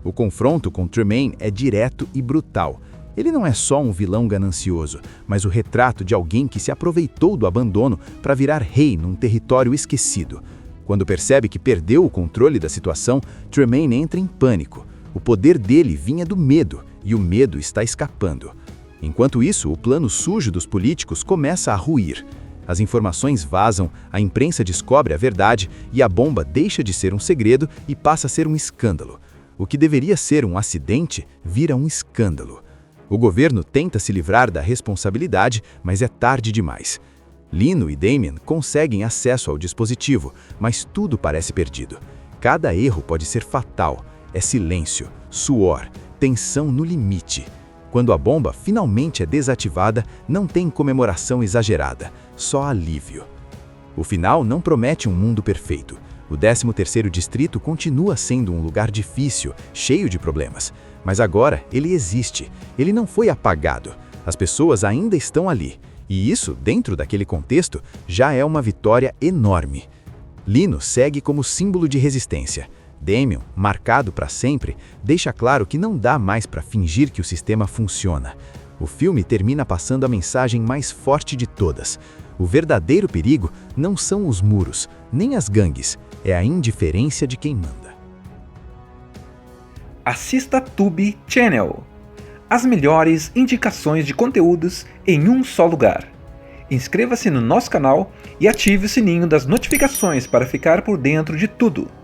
O confronto com Tremaine é direto e brutal. Ele não é só um vilão ganancioso, mas o retrato de alguém que se aproveitou do abandono para virar rei num território esquecido. Quando percebe que perdeu o controle da situação, Tremaine entra em pânico. O poder dele vinha do medo, e o medo está escapando. Enquanto isso, o plano sujo dos políticos começa a ruir. As informações vazam, a imprensa descobre a verdade e a bomba deixa de ser um segredo e passa a ser um escândalo. O que deveria ser um acidente vira um escândalo. O governo tenta se livrar da responsabilidade, mas é tarde demais. Lino e Damien conseguem acesso ao dispositivo, mas tudo parece perdido. Cada erro pode ser fatal. É silêncio, suor, tensão no limite. Quando a bomba finalmente é desativada, não tem comemoração exagerada, só alívio. O final não promete um mundo perfeito. O 13º distrito continua sendo um lugar difícil, cheio de problemas. Mas agora ele existe, ele não foi apagado. As pessoas ainda estão ali. E isso, dentro daquele contexto, já é uma vitória enorme. Lino segue como símbolo de resistência. Damien, marcado para sempre, deixa claro que não dá mais para fingir que o sistema funciona. O filme termina passando a mensagem mais forte de todas. O verdadeiro perigo não são os muros, nem as gangues, é a indiferença de quem manda. Assista Tubi Channel. As melhores indicações de conteúdos em um só lugar. Inscreva-se no nosso canal e ative o sininho das notificações para ficar por dentro de tudo.